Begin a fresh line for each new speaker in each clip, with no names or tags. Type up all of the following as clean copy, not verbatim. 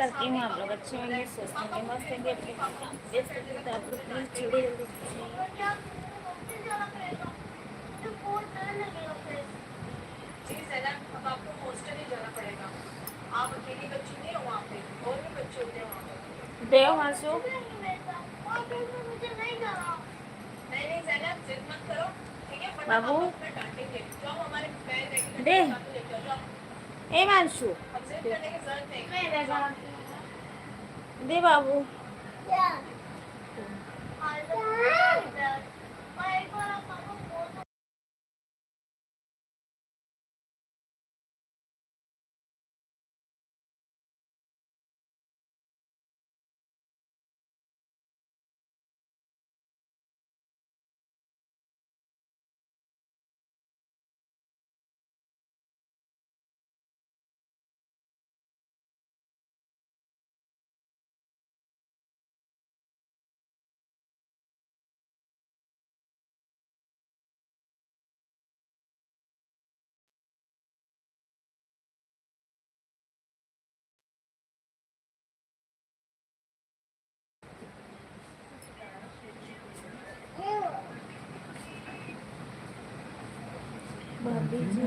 करती हूँ, आप लोग अच्छे होंगे, स्वस्थ होंगे, मस्त होंगे, अपने काम व्यस्त होंगे। तो आप लोग प्लीज जुड़े रहिए।
जी ज़ैनब, अब आपको हॉस्टल ही जाना पड़ेगा। आप अकेली बच्ची नहीं हो वहाँ पे, और भी बच्चे होते हैं वहाँ पे।
देवांशु,
नहीं नहीं ज़ैनब, जिद मत करो, ठीक है, वरना
बाबू
पापा तुम्हें डांटेंगे। जाओ हमारे बैग लेके
दे,
साथ में लेके आओ, जाओ।
ए मानसु,
अब जिद करने की जरूरत नहीं, जाओ।
दे बाबू। भाभी जी,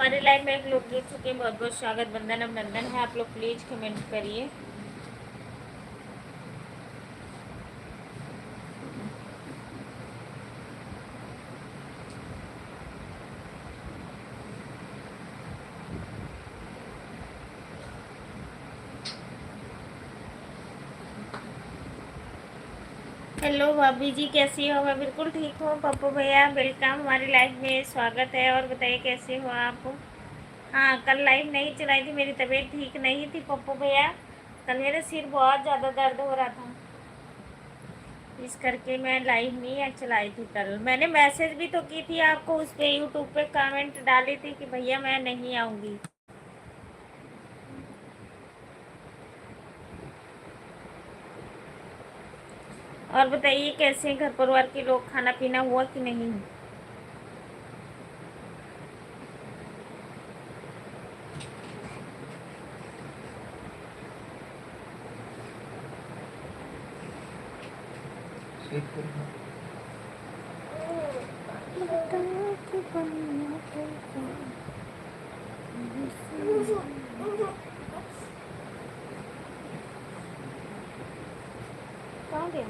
हमारे लाइव में एक लोग जुड़ चुके हैं, बहुत बहुत स्वागत, वंदन अभिनंदन है। आप लोग प्लीज कमेंट करिए। हेलो भाभी जी, कैसी हो? मैं बिल्कुल ठीक हूँ। पप्पू भैया वेलकम हमारी लाइव में, स्वागत है। और बताइए कैसे हो आप? हाँ, कल लाइव नहीं चलाई थी, मेरी तबीयत ठीक नहीं थी पप्पू भैया। कल मेरा सिर बहुत ज़्यादा दर्द हो रहा था, इस करके मैं लाइव नहीं चलाई थी। कल मैंने मैसेज भी तो की थी आपको, उस पर यूट्यूब पे कमेंट डाली थी कि भैया मैं नहीं आऊँगी। और बताइए कैसे हैं घर परिवार के लोग? खाना पीना हुआ कि नहीं? कहाँ गया?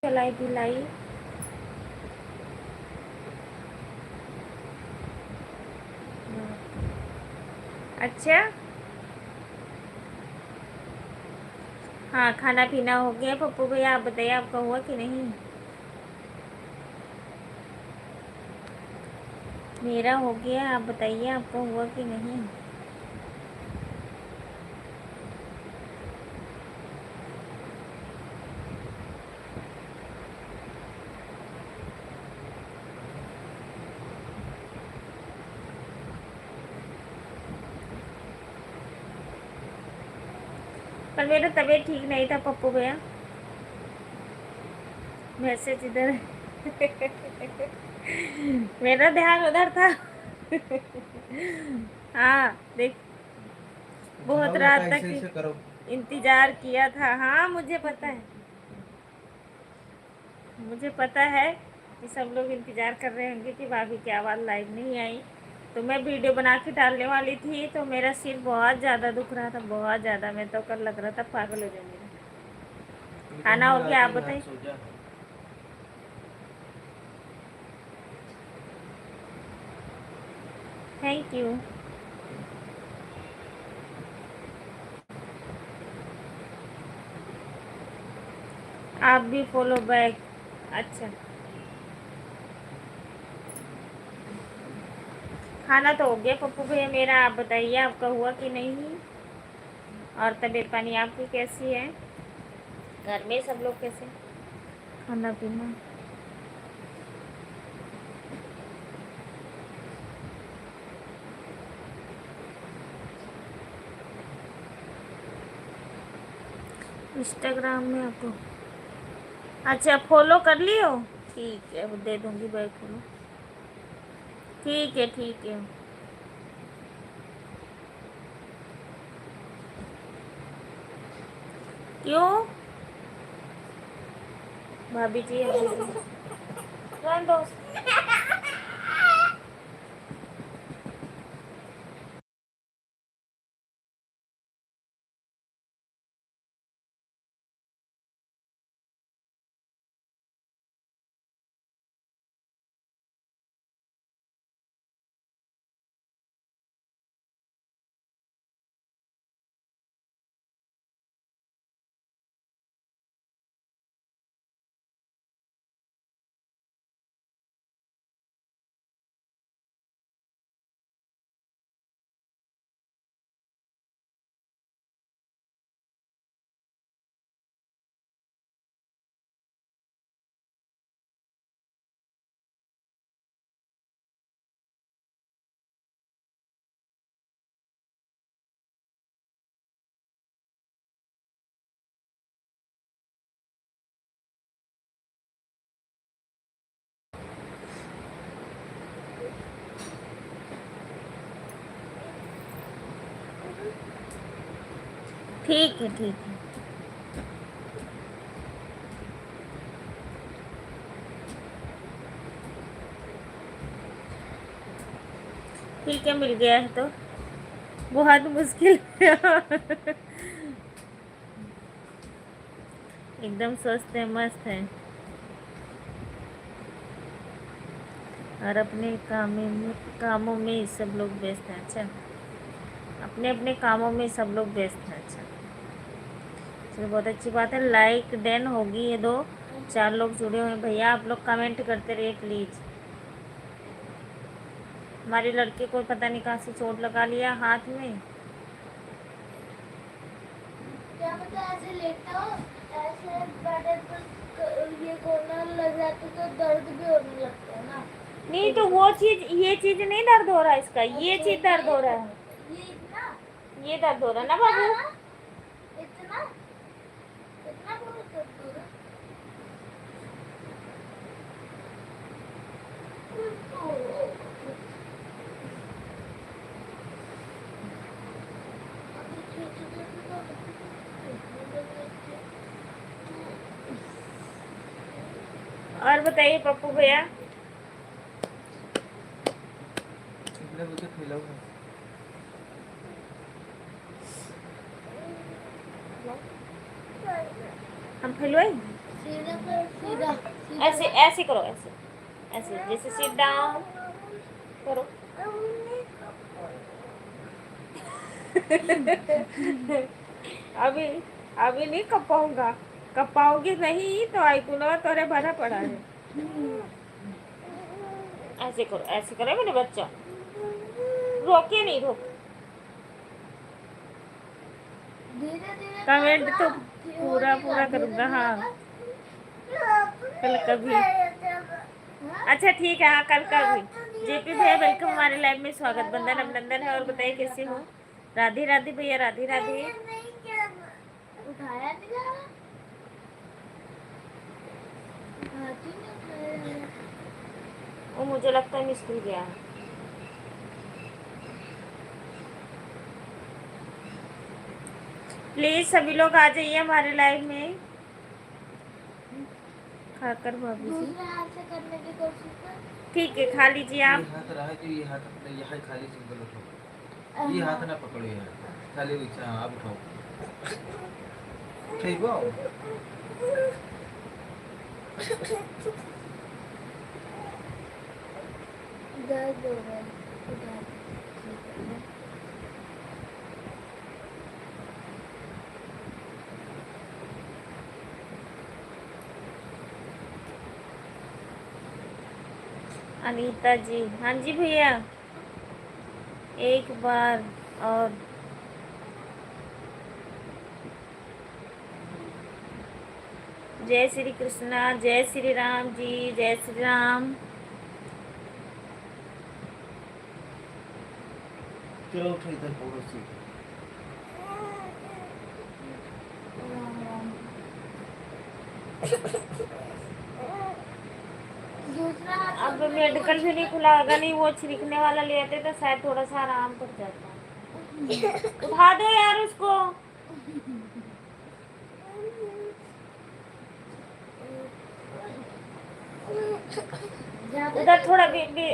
चलाई दिलाई। अच्छा, हाँ खाना पीना हो गया पप्पू भैया, आप बताइए आपका हुआ कि नहीं? मेरा हो गया, आप बताइए आपका हुआ कि नहीं? पर मेरा तबीयत ठीक नहीं था पप्पू भैया, मैसेज इधर मेरा ध्यान उधर था हाँ देख, बहुत रात तक इंतजार किया था। हाँ मुझे पता है, मुझे पता है कि सब लोग इंतजार कर रहे होंगे कि भाभी की आवाज़ लाइव नहीं आई। तो मैं वीडियो बना के डालने वाली थी, तो मेरा सिर बहुत ज़्यादा दुख रहा था, बहुत ज़्यादा। मैं तो कल लग रहा था पागल हो जाऊंगी। खाना हो गया, आप बताइए। Thank you. आप भी फॉलो बैक। अच्छा, खाना तो हो गया पप्पू भैया मेरा, आप बताइए आपका हुआ कि नहीं? और तबीयत पानी आपकी कैसी है? घर में सब लोग कैसे? खाना पीना? इंस्टाग्राम में आपको? अच्छा, फॉलो कर लियो? ठीक है, अब दे दूंगी बैक फॉलो। ठीक है, ठीक है। क्यों भाभी जी? रहने दो। ठीक है, ठीक है। ठीक है, मिल गया है तो बहुत मुश्किल एकदम स्वस्थ है, मस्त है। और अपने कामों में सब लोग व्यस्त हैं। अच्छा, अपने अपने कामों में सब लोग व्यस्त हैं। अच्छा, चलो बहुत अच्छी बात है। लाइक डन होगी ये 2-4 लोग जुड़े हुए हैं। भैया आप लोग कमेंट करते रहिए प्लीज़। हमारे लड़के को पता नहीं कहाँ से चोट लगा लिया हाथ में।
क्या पता ऐसे लेटा हो, ऐसे बैठे पर ये कोना लग जाता तो दर्द भी होने लगता है ना।
नहीं तो वो चीज, ये चीज नहीं दर्द हो रहा है इसका, ये चीज दर्द हो रहा है।
ये इतना
ये दर्द हो रहा है ना बाबू।
इतना इतना बहुत दर्द हो रहा है।
और बताइए पप्पू भैया।
इकडे बघ ठेला
हम फैलवाए
सीधा पर सीधा
ऐसे, ऐसे करो, ऐसे ऐसे, जैसे सिट डाउन करो। अभी अभी नहीं कपाऊंगा, कपाओगे नहीं तो आई कुना तोरे भरा पड़ा है। ऐसे करो, ऐसे करो मेरे बच्चा, रोके नहीं, रोक।
धीरे धीरे
कमेंट तो पूरा पूरा करूंगा। हाँ, कल कभी। अच्छा ठीक है, हाँ कल कभी। जेपी भैया वेलकम हमारे लाइव में, स्वागत, बंधन अभिनंदन है। और बताइए कैसे हो। राधे राधे भैया, राधे राधे।
उठाया नहीं जा रहा, उठाती नहीं उठाया जा रहा।
वो मुझे लगता है स्कूल गया है। प्लीज सभी लोग आ जाइए हमारे लाइव में। खाकर भाभी जी,
दूसरे हाथ से करने की कोशिश कर।
ठीक है, खा लीजिए
ये
आप।
हाथ रहा तो ये हाथ अपने यहाँ खाली सिंगल उठाओ, ये हाथ ना पकड़ो, यहाँ खाली वैसा आप उठाओ, ठीक हो।
दर्द हो रहा है, उठा ठीक है।
अनीता जी, हाँ जी भैया, एक बार और। जय श्री कृष्णा, जय श्री राम जी, जय श्री राम।
चलो उठो इधर पड़ोसी।
दूसरा हाथ
अब
करने की
मेडिकल भी
कोशिश
नहीं
कर।
खुला होगा, नहीं वो छिड़कने वाला ले आते तो शायद थोड़ा सा आराम पड़ जाता। उठा दो यार उसको।
ज्यादा
उधर थोड़ा
तेज
भी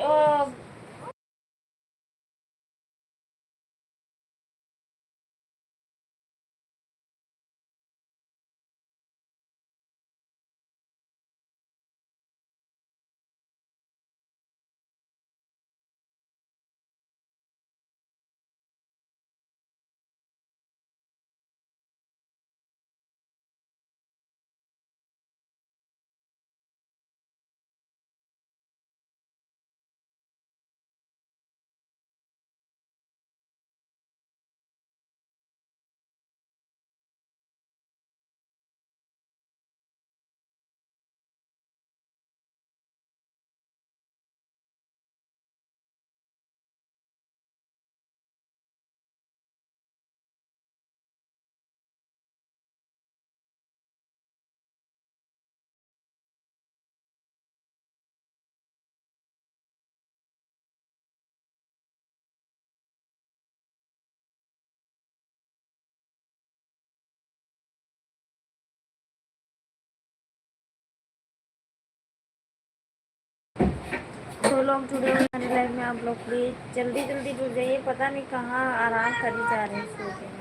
लोग जुड़े हुए हैं हमारी लाइफ में, आप लोग प्लीज जल्दी जल्दी जुड़ जाइए। पता नहीं कहाँ आराम करी जा रहे हैं सो के।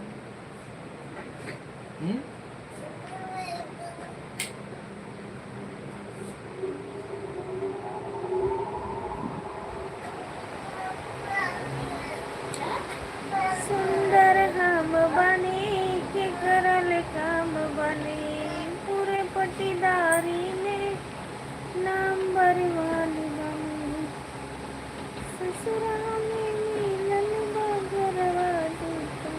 हम्म?
सुंदर हम बने के करल काम बने, पूरे पटीदारी में नाम बरवाली बने, ससुरा में मिलल बा घरवा दूका,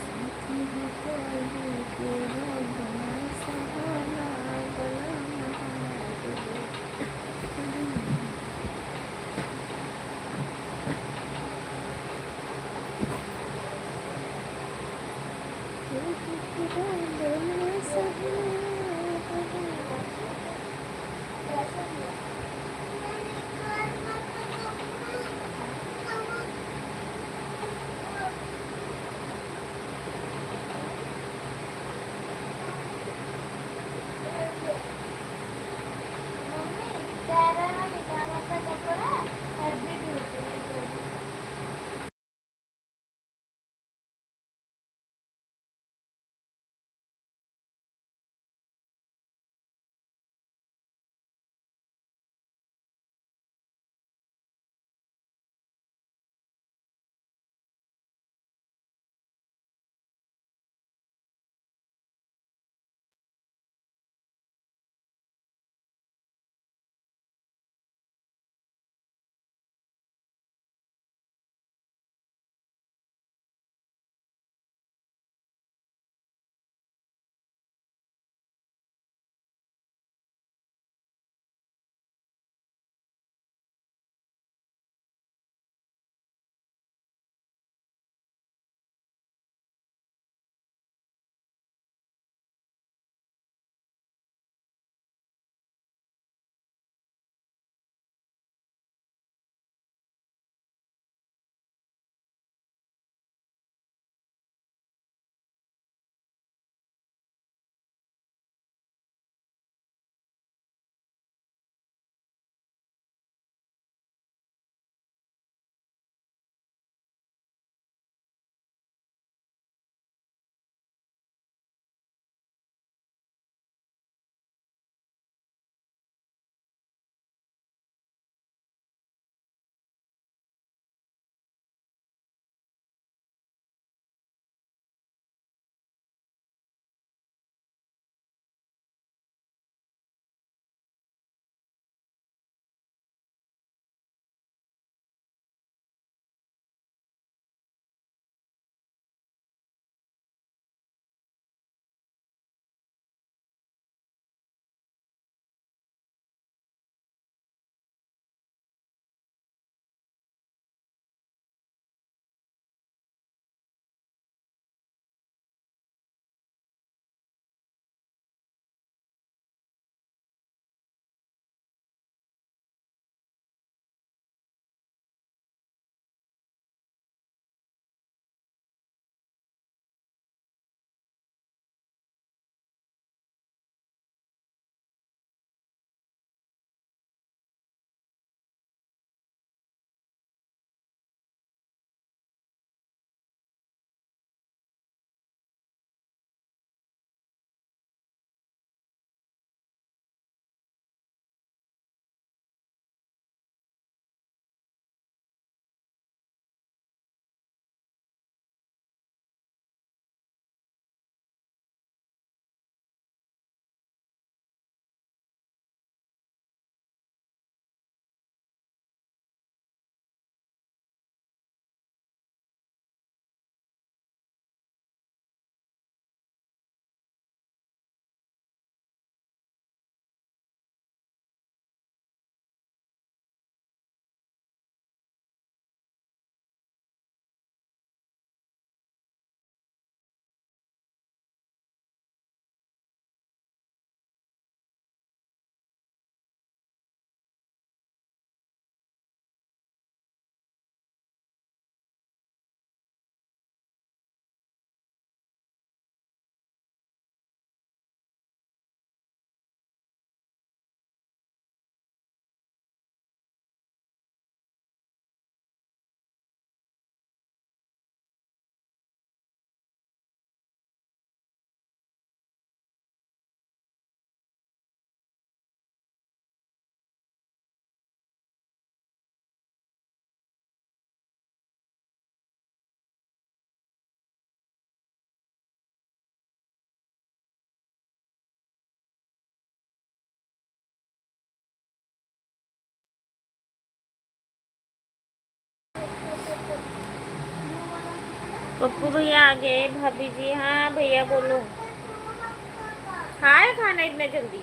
साथी हो कोई के रोगना सहाना बला महादेव। पप्पू भैया आ गए। भाभी जी, हाँ भैया बोलो। खाए खाना इतने जल्दी?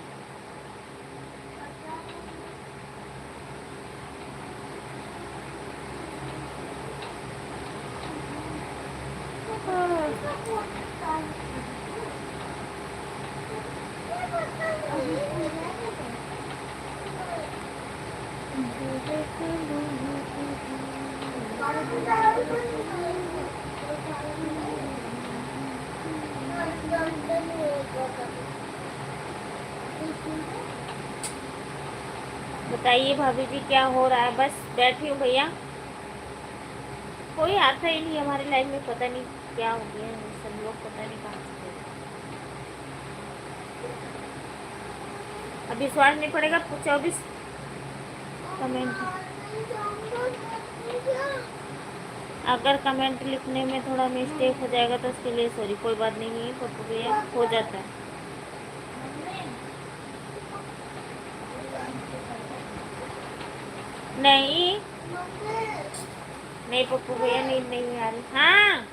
बताइए भाभी जी क्या हो रहा है? बस बैठी हूँ भैया। कोई आता ही नहीं हमारी लाइफ में, पता नहीं क्या हो गया है, सब लोग पता नहीं कहाँ से गए। अब विश्वास नहीं पड़ेगा, 24 कमेंट। अगर कमेंट लिखने में थोड़ा मिस्टेक हो जाएगा तो उसके लिए सॉरी। कोई बात नहीं है पप्पू भैया, हो जाता है। नहीं नहीं पप्पू भैया, नींद नहीं आ रही। हाँ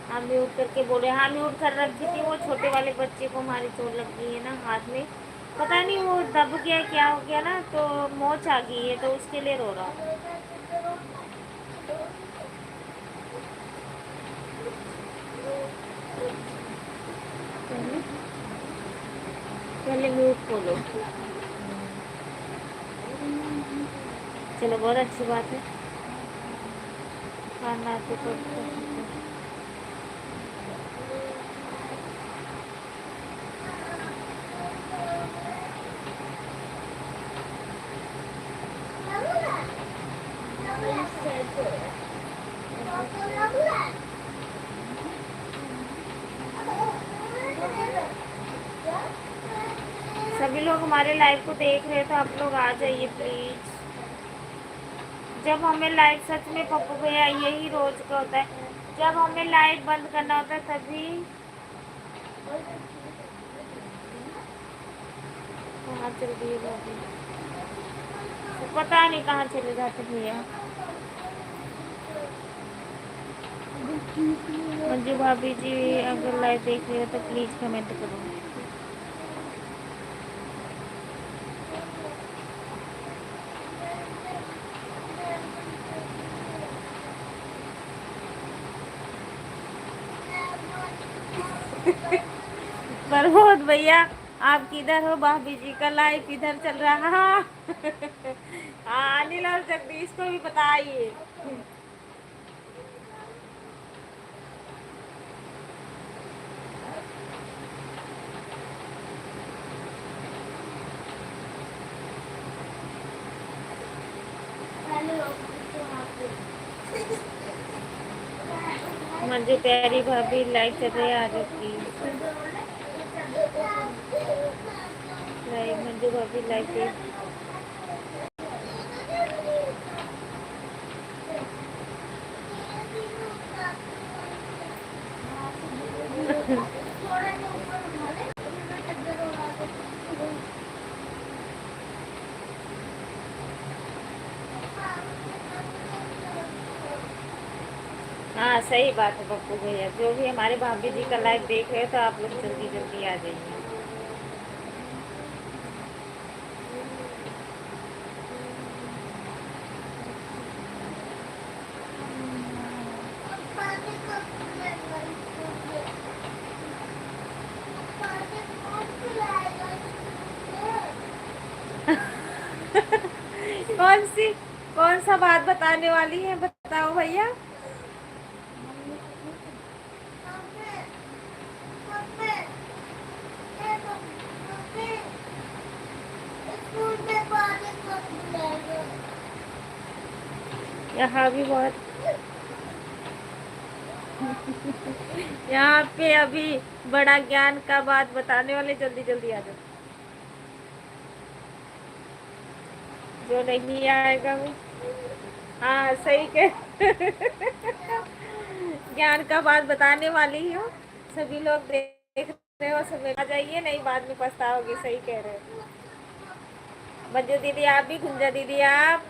हाँ म्यूट करके बोले। हाँ म्यूट कर रखी थी, वो छोटे वाले बच्चे को हमारी चोट लग गई है ना हाथ में, पता नहीं वो दब गया क्या हो गया ना, तो मोच आ गई है, तो उसके लिए रो रहा हूँ। पहले म्यूट खोलो। चलो बहुत अच्छी बात है। खाना तो सभी लोग हमारे लाइव को देख रहे हैं तो आप लोग आ जाइए प्लीज। जब हमें लाइव, सच में पप्पू भैया यही रोज का होता है, जब हमें लाइव बंद करना होता है तभी कहाँ चल रही है भाभी, तो पता नहीं कहाँ चले जाते भैया। मंजू भाभी जी अगर लाइव देख रहे हो तो प्लीज कमेंट करो। प्रमोद भैया आप किधर हो? भाभी जी का लाइव किधर चल रहा है? हाँ अनिल और जगदीश को भी बताइए। मंजू प्यारी भाभी लाइव चल रही है, आ जाओ प्लीज। लाइव मंजू भाभी लाइव पे हाँ सही बात है पप्पू भैया, जो भी हमारे भाभी जी का लाइव देख रहे हो तो आप लोग जल्दी जल्दी आ जाइए। कौन सी, कौन सा बात बताने वाली है बताओ भैया। यहाँ भी बहुत यहाँ पे अभी बड़ा ज्ञान का बात बताने वाले, जल्दी जल्दी आ जाओ। जो नहीं आएगा वो, हाँ सही कह ज्ञान का बात बताने वाली हूँ, सभी लोग देख रहे हो, सब आ जाइए, नहीं बाद में पछताओगे। सही कह रहे हो। मंजू दीदी आप भी, गुंजा दीदी आप,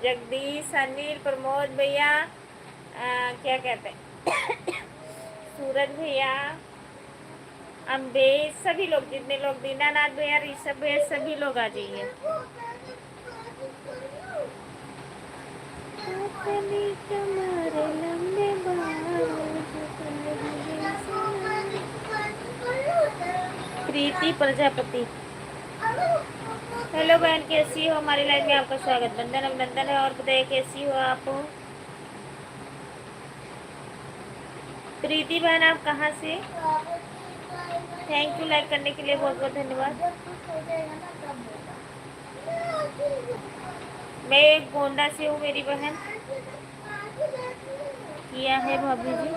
जगदीश, अनिल, प्रमोद भैया, क्या कहते हैं सूरज भैया, अम्बेश, सभी लोग, जितने लोग, दीनानाथ भैया, ऋषभ भैया, सभी लोग आ जाइए। प्रीति प्रजापति, हेलो बहन कैसी हो, हमारी लाइफ में आपका स्वागत, बंधन अभिनंदन है। और बताइए कैसी हो आप? प्रीति बहन आप कहाँ से? थैंक यू लाइक करने के लिए, बहुत बहुत धन्यवाद। मैं गोंडा से हूँ मेरी बहन। किया है भाभी जी।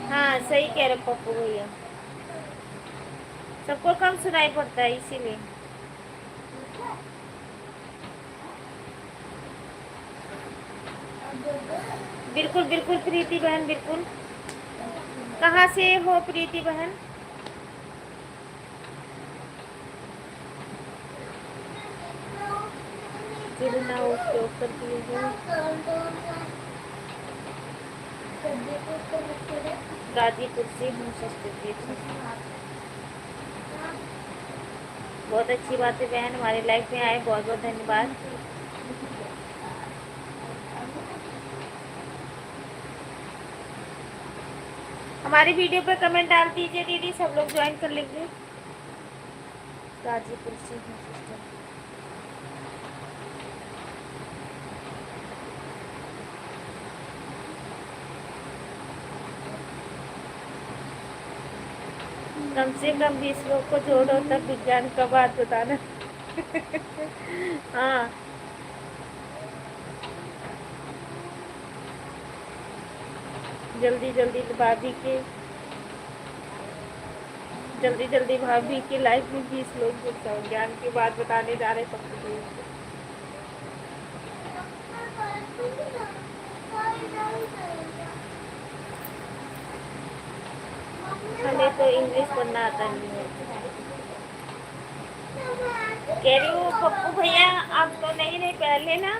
हाँ सही कह रहे पप्पू भैया, सबको कम सुनाई पड़ता है इसीलिए। बिल्कुल बिल्कुल प्रीति बहन, बिल्कुल। कहाँ से हो प्रीति बहन? ना उसके ऊपर गाजीपुर से हूँ सिस्टर। बहुत अच्छी बात है बहन, हमारी लाइफ में आए, बहुत बहुत धन्यवाद। हमारी वीडियो पे कमेंट डाल दीजिए दीदी, सब लोग ज्वाइन कर लेंगे। गाजीपुर से हूँ सिस्टर। कम से कम 20 लोग को जोड़ो तब विज्ञान का बात बताना। हाँ जल्दी जल्दी भाभी के लाइफ में 20 लोग जुड़ते हैं, ज्ञान की बात बताने जा रहे सब कुछ। हमें तो इंग्लिश पढ़ना आता नहीं है। कह रही हूँ पप्पू भैया आप तो नहीं रहे पहले ना।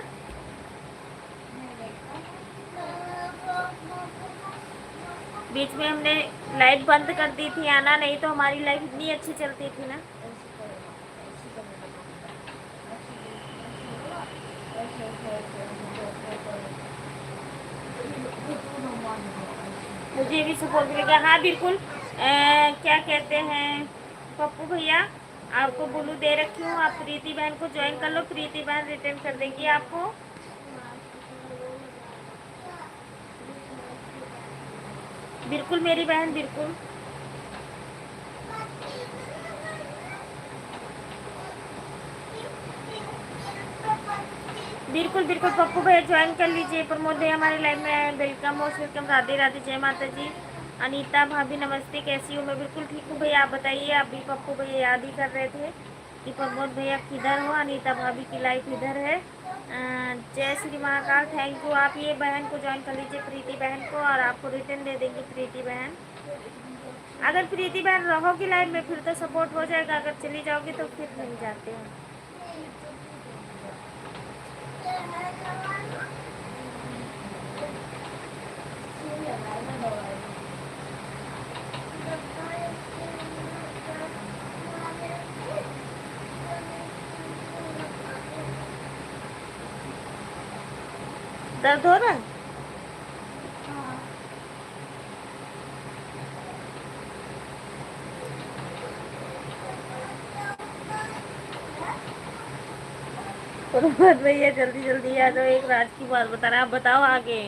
बीच में हमने लाइट बंद कर दी थी, आना नहीं तो हमारी लाइफ इतनी अच्छी चलती थी ना। मुझे भी सपोर्ट मिलेगा। हाँ बिल्कुल। क्या कहते हैं पप्पू भैया, आपको ब्लू दे रखी हूँ, आप प्रीति बहन को ज्वाइन कर लो, प्रीति बहन रिटर्न कर देंगी आपको। बिल्कुल मेरी बहन, बिल्कुल। बिल्कुल बिल्कुल पप्पू भैया ज्वाइन कर लीजिए। प्रमोद भैया हमारे लाइव में welcome, most welcome. Radhe Radhe, जय माता जी। अनीता भाभी नमस्ते, कैसी हो? मैं बिल्कुल ठीक हूँ भैया, आप बताइए। आप भी पप्पू भैया याद ही कर रहे थे कि प्रमोद भैया किधर हो। अनीता भाभी की लाइफ इधर है। जय श्री महाकाल, थैंक यू। आप ये बहन को ज्वाइन कर लीजिए, प्रीति बहन को, और आपको रिटर्न दे देंगे प्रीति बहन। अगर प्रीति बहन रहोगी लाइव में फिर तो सपोर्ट हो जाएगा, अगर चली जाओगी तो फिर नहीं जाते हैं। दर्द हो रहा है? भैया जल्दी जल्दी आ जाओ, एक राज की बात बता रहा है, आप बताओ आगे।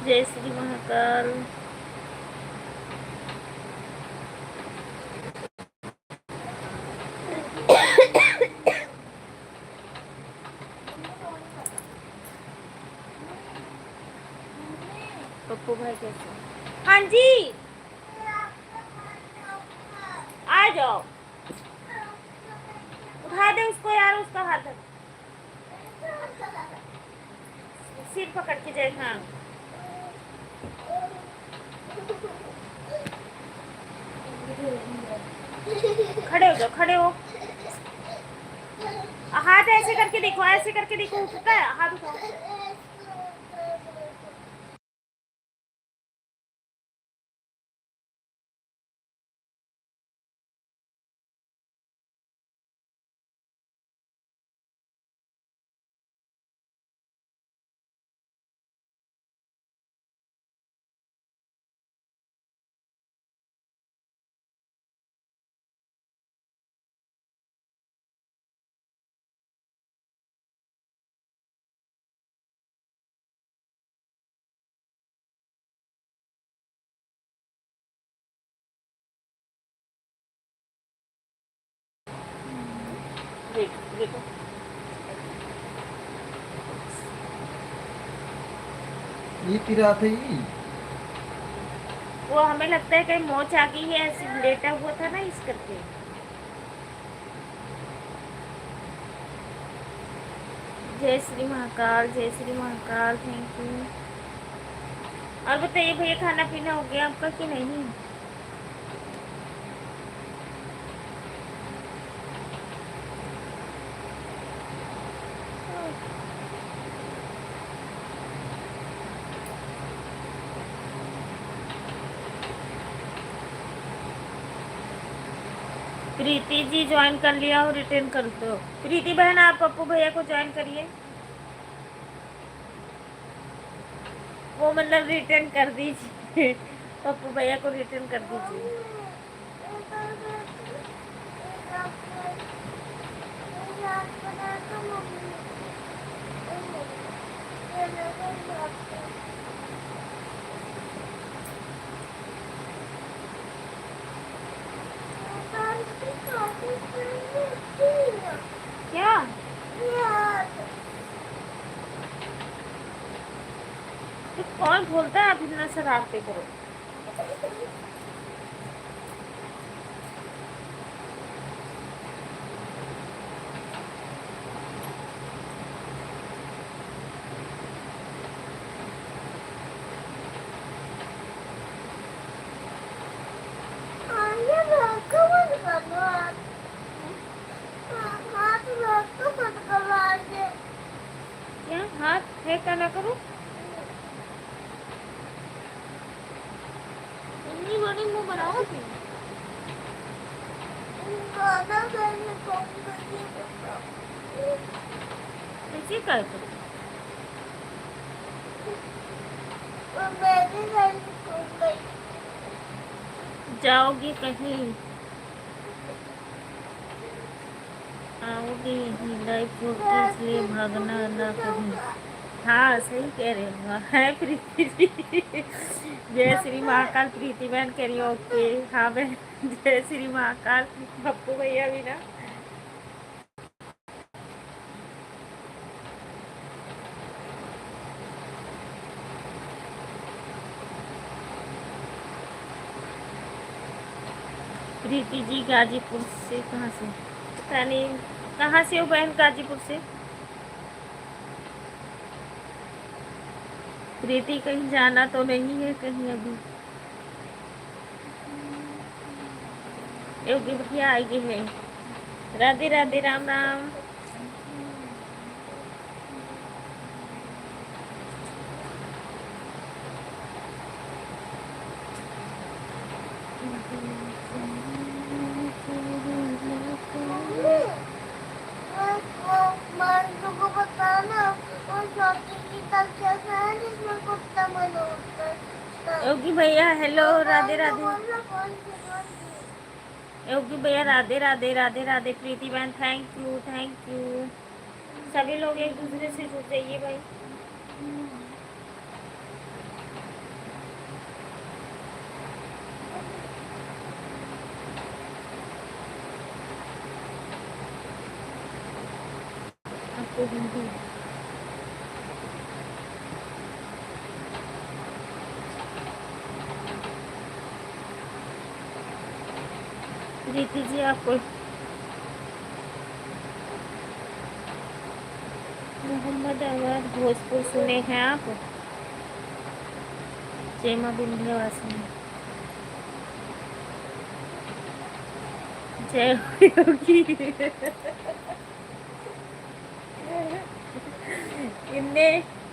जय श्री महाकाल। पप्पू भाई कैसे? हाँ जी आ जाओ, उठा दे उसको यार, उसका हाथ सिर पकड़ के जाए। हाँ, खड़े हो जाओ, खड़े हो। हाथ ऐसे करके देखो, ऐसे करके देखो, उठता है, हाथ उठाओ। देखो देखो,
ये पिरा था ये।
वो हमें लगता है कहीं मोच आ गई है, ऐसे लेटा हुआ था ना इस करके। जय श्री महाकाल, जय श्री महाकाल, थैंक यू। और बताइए भैया, खाना पीना हो गया आपका कि नहीं? प्रीति जी ज्वाइन कर लिया और रिटर्न कर दो। प्रीति बहन, आप पप्पू भैया को ज्वाइन करिए, वो मतलब रिटर्न कर दीजिए। पप्पू भैया को रिटर्न कर दीजिए। क्या तो कौन बोलता है आप इतना शरारते करो? क्या हाथ है क्या ना करो? इतनी बड़ी मुंह बनाओ थी। ऐसे कर करो। जाओगी कहीं, आओगी यहीं लाइफ छोड़ के, इसलिए भागना ना कहीं। हाँ सही कह रहे हो, है प्रीति जी। जय श्री महाकाल, प्रीति बहन कह रही हो ओके। हाँ बहन, जय श्री महाकाल। पप्पू भैया भी ना। प्रीति जी गाजीपुर से, कहाँ से पता नहीं, कहाँ से हो बहन? गाजीपुर से। प्रीति कहीं जाना तो नहीं है कहीं अभी? योगी भैया आएगी है। राधे राधे, राम राम। योगी भैया हेलो, राधे राधे। योगी भैया राधे राधे, राधे राधे। प्रीति बहन थैंक यू, थैंक यू। सभी लोग एक दूसरे से जुड़ जाइए भाई। आपको हिंदी प्रीति जी आपको मोहम्मद अवध भोजपुर सुने हैं आप? जेमा विंध्यवासिनी। जय योगी। इतने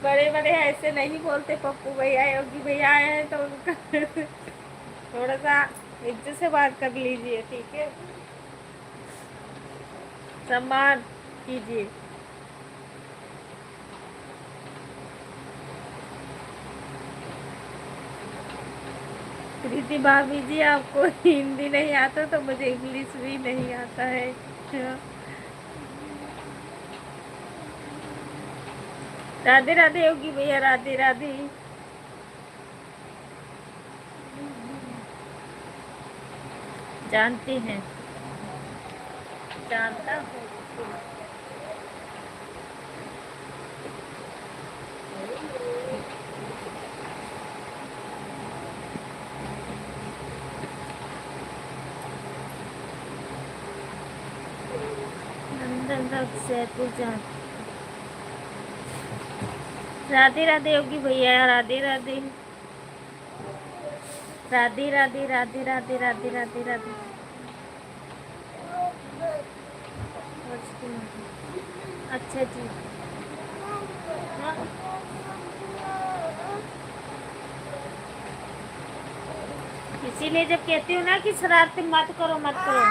बड़े बड़े ऐसे नहीं बोलते पप्पू भैया, योगी भैया आए हैं तो उनका थोड़ा सा इज्जत से बात कर लीजिए, ठीक है? सम्मान कीजिए। प्रीति भाभी जी, आपको हिंदी नहीं आता तो मुझे इंग्लिश भी नहीं आता है। राधे राधे योगी भैया, राधे राधे। जानते हैं, जानता हूँ। नंदन तक जयपुर जा। राधे राधे योगी भैया, राधे राधे। राधे राधे राधे राधे राधे राधे राधे। अच्छा जी। हाँ। इसीलिए जब कहती हूँ ना कि शरारती मत करो मत करो।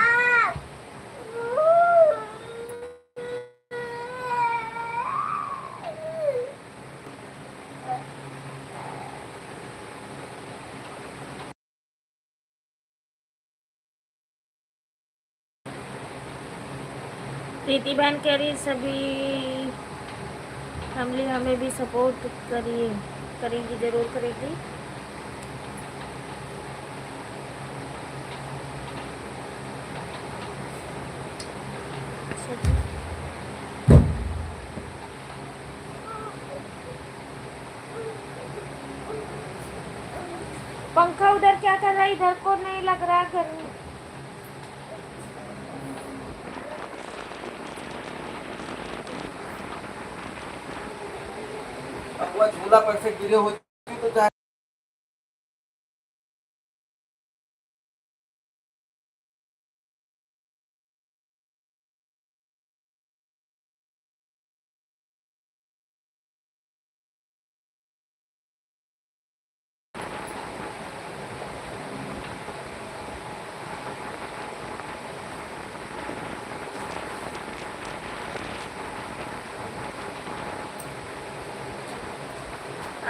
प्रीति बहन कह रही सभी फैमिली हमें भी सपोर्ट करिए, करेंगी, जरूर करेगी। अच्छा जी। पंखा उधर क्या कर रहा है, इधर को नहीं लग रहा गर्मी।
अब वह झूला पर से गिरे होती तो चाहे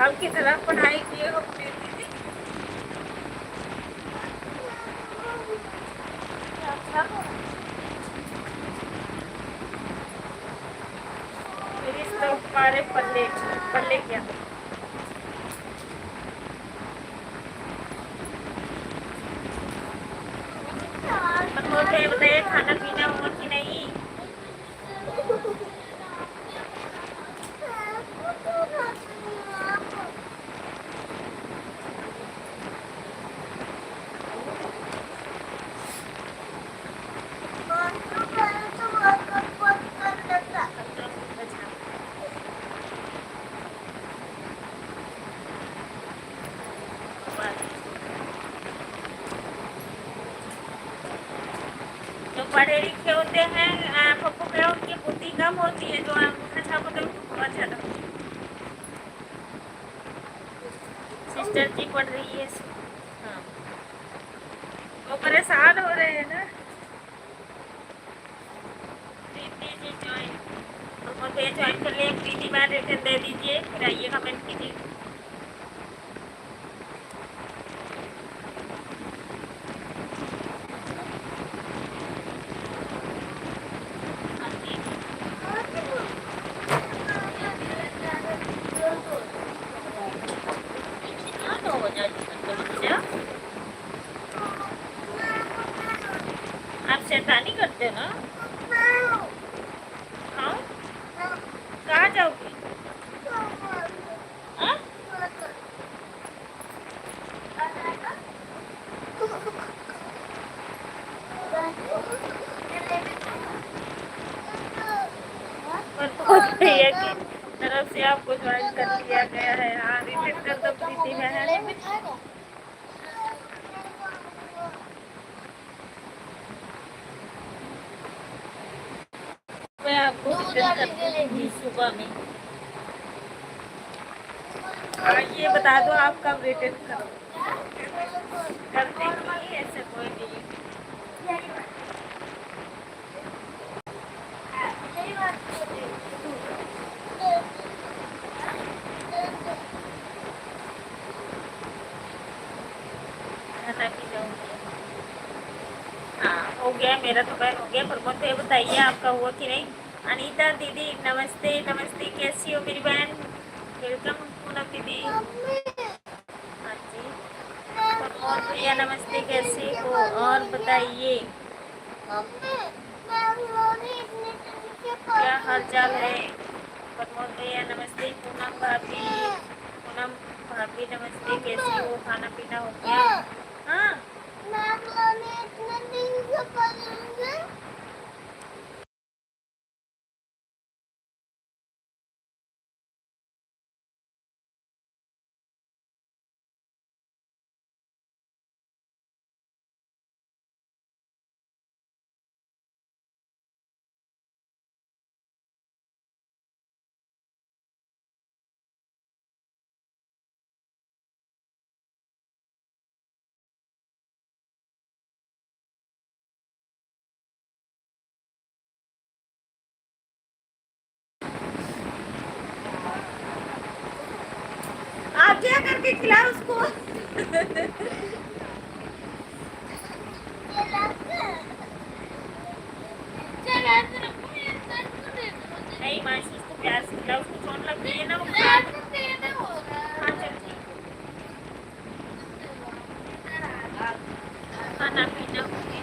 आप कितना पढ़ाई किए हो प्रीति जी? अच्छा हो। मेरी तो हमारे पल्ले पल्ले क्या। मुझे बताइए खाना पीना हुआ कि नहीं? जो पढ़े लिखे होते हैं पप्पू पे उनकी बुद्धि कम होती है, जो अच्छा होते हैं उनको बहुत ज्यादा। सिस्टर जी पढ़ रही है। हाँ, वो परेशान हो रहे हैं ना। प्रीति जी ज्वाइन, तो मुझे ज्वाइन कर लिए। प्रीति मैम रिटर्न दे दीजिए, फिर आइए कमेंट कीजिए। आप शैतानी करते हो ना? हाँ? कहाँ जाओगी? हाँ? पर तो भैया की तरफ से आपको ज्वाइन कर लिया गया है। हाँ रिपीट कर दो प्रीति बहन।
जलेबी खाएगा?
मैं आपको
दूध
रिटर्न
वाली
कर
जलेबी।
दूंगी सुबह में। ये बता दो आप कब रिटर्न करोगे। कर देंगी, ऐसे कोई नहीं।
मेरी बात सुनो।
खाना भी जाऊंगी। हाँ हो गया मेरा तो बहन हो गया। प्रमोद ये बताइए आपका हुआ कि नहीं। अनीता दीदी नमस्ते नमस्ते, कैसी हो मेरी बहन। वेलकम पूनम दीदी। हाँ जी प्रमोद भैया नमस्ते, कैसे हो और बताइए क्या हाल चाल है। प्रमोद भैया नमस्ते। पूनम भाभी, पूनम भाभी नमस्ते, कैसी हो, खाना पीना हो गया। हाँ आप क्या करके खिलाओ उसको। नहीं माशी उसको प्यार से खिलाओ, उसको चोट लग गई है ना वो खा। हाँ चल ठीक है। खाना पीना हो गया।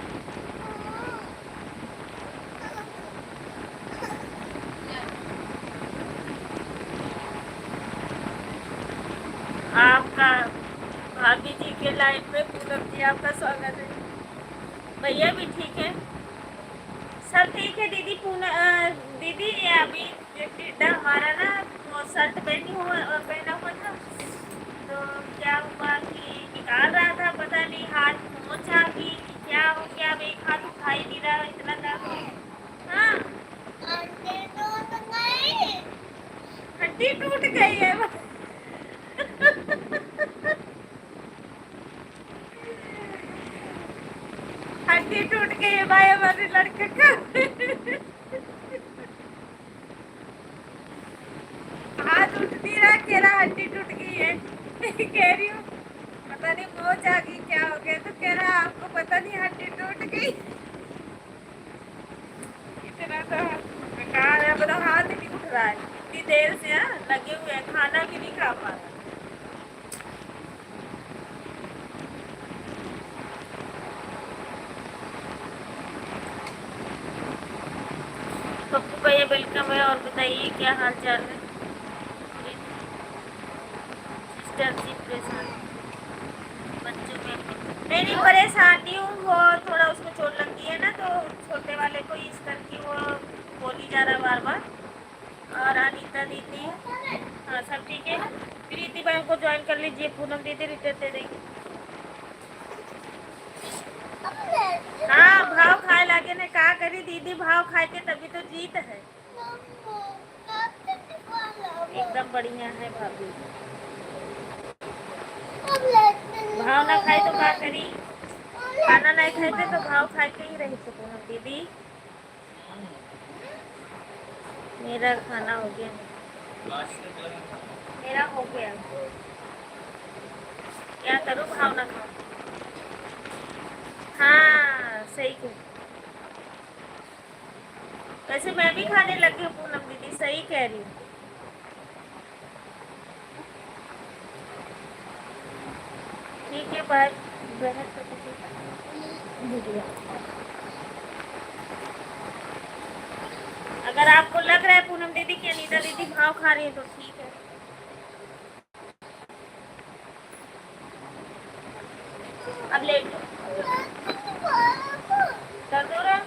आपका भाभी जी के लाइन में पूनम जी आपका स्वागत है। भैया भी ठीक है, सब ठीक है। दीदी दीदी ये अभी एक टिड्डा हमारा ना वो शर्ट पहना हुआ था, तो क्या हुआ कि निकाल रहा था, पता नहीं हाथ मोच आ गई क्या हो गया। अब एक हाथ उठा ही नहीं रहा, इतना दर्द है। हाँ हड्डी टूट गई है। हड्डी टूट गई है भाई हमारे लड़के का। हाथ उठ नहीं रहा, कह रहा हड्डी टूट गई है। कह रही हूँ पता नहीं मोच आ गई क्या हो गया, तो कह रहा आपको पता नहीं हड्डी टूट गई। इतना तो बेकार है, बताओ हाथ नहीं उठ रहा है इतनी देर से। हाँ लगे हुए हैं, खाना भी नहीं खा पा रहा। पप्पू भैया वेलकम है और बताइए क्या हाल चाल है। सिस्टर जी परेशान बच्चों में नहीं परेशानी हूँ, वो थोड़ा उसको चोट लग गई है ना, तो छोटे वाले को इस करके वो बोली जा रहा बार बार। और अनीता दीदी हाँ सब ठीक है। प्रीति बहन को ज्वाइन कर लीजिए, पूनम दीदी रिटर्न दे देंगे। हाँ भाव खाए लागे ने का करी दीदी, भाव खाए के तभी तो जीत है। एकदम बढ़िया है भाभी। भाव ना खाए तो क्या करी, खाना नहीं खाते तो भाव खा के ही रह सकूँ ना दीदी। मेरा खाना हो गया, मेरा हो गया, क्या करूँ भाव ना खाओ। हाँ सही कह, वैसे मैं भी खाने लगी हूँ पूनम दीदी, सही कह रही हूँ। ठीक है बाय बहन। अगर आपको लग रहा है पूनम दीदी की अनीता दीदी भाव खा रही है तो ठीक है। अब लेट कर दो रहा।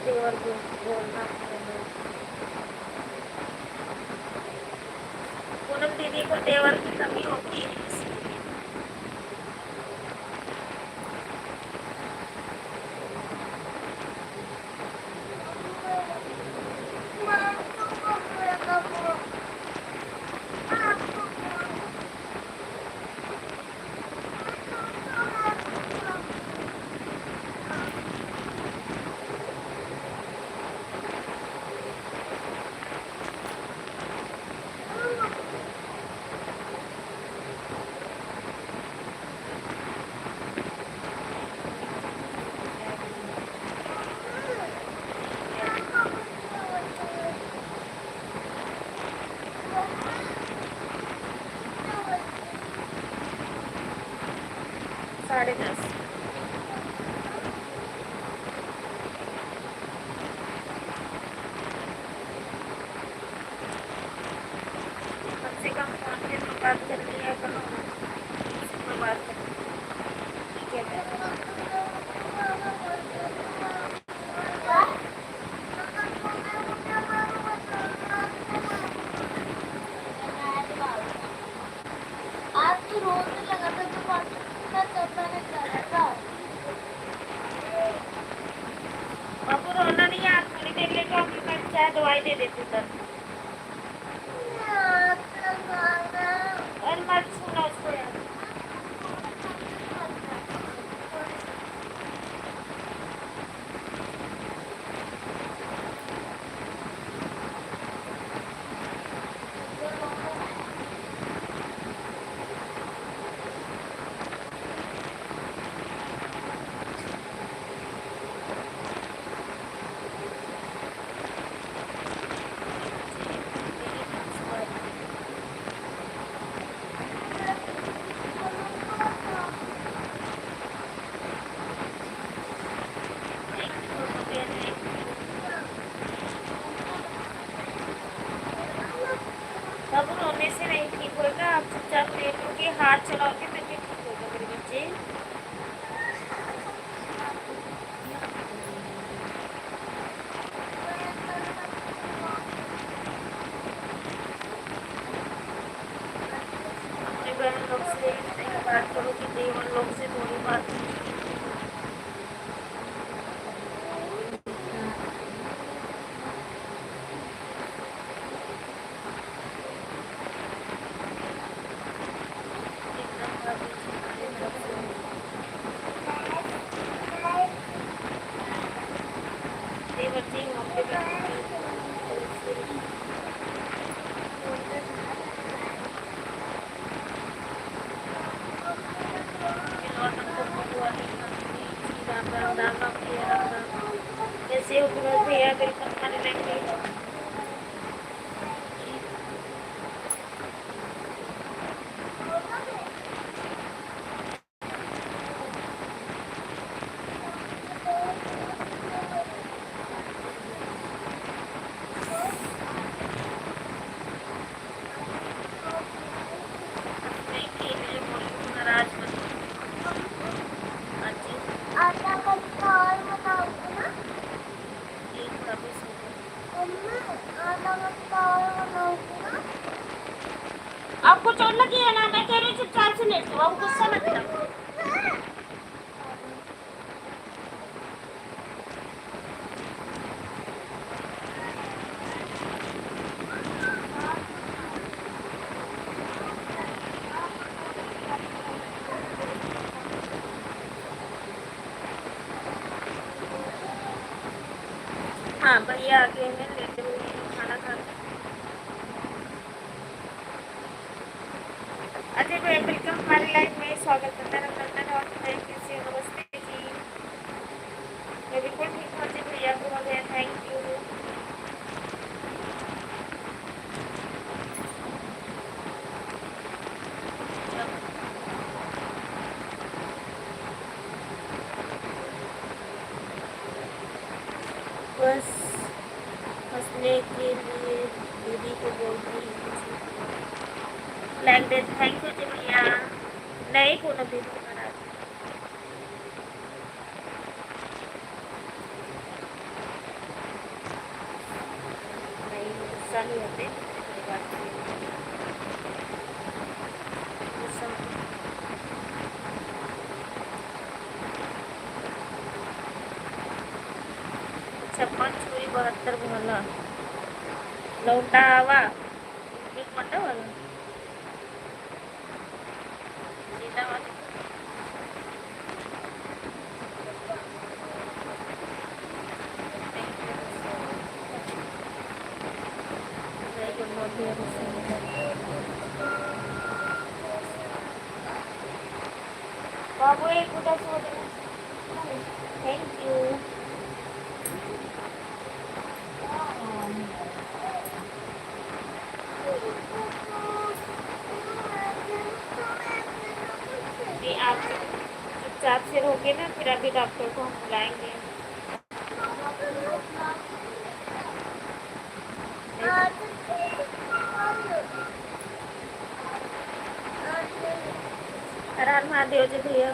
देवर को बोलना पड़ेगा। पूनम दीदी को देवर की कमी होती है। साढ़े 10। कम से कम फोन पे तो बात कर लिया करो, किसी को बात कर, ठीक है।
आज तो रोने लगा था तो पापा तब मैंने करा था।
बाबू रोना नहीं है, आप थोड़ी देर लेके अपने पास चाहे दवाई दे देते सर। और मत सुनो उसको यार। बाबू रोने से नहीं ठीक होगा, आप चुपचाप लेटोगे, हाथ चलाओगे तो ठीक होगा मेरे बच्चे। अपने बहन लोग से नहीं बात करो कि देवर लोग से थोड़ी बात करो। देवर जी मम्मी राम राम राम राम भैया, राम राम। कैसे हो फिरोज भैया, वेलकम हमारे लाइफ में। नहीं कि मैं बोलूँ नाराज मत हो। हाँ जी,
आटा का और बनाओगे ना?
एक कभी सुनो।
मम्मा आटा का और बनाओगे ना?
आपको चोट लगी है ना, मैं कह रही हूँ चुपचाप से लेट जाओ, आप गुस्सा मत करो। हाँ भैया आगे हैं, लेटे हुए हैं, खाना खा रहे हैं। अजय भैया वेलकम हमारी लाइफ में, स्वागत करता है रंजन और बताइए कैसे हो। नमस्ते जी, मैं बिल्कुल ठीक हूँ अजय भैया, बहुत है, थैंक यू। बस हंसने के लिए दीदी को बोलती लाइक दे, थैंक यू जी भैया। नहीं पूनम दीदी को नाराज। चालू होते हैं, कोई बात नहीं। छप्पन छुरी 72 भला लौटा आवा एक मोटा वाला सीधा वाला बाबू एक उठा सो थैंक यू। आप चुपचाप से रहोगे ना, फिर अभी डॉक्टर को हम बुलाएंगे। हर हर महादेव जी भैया।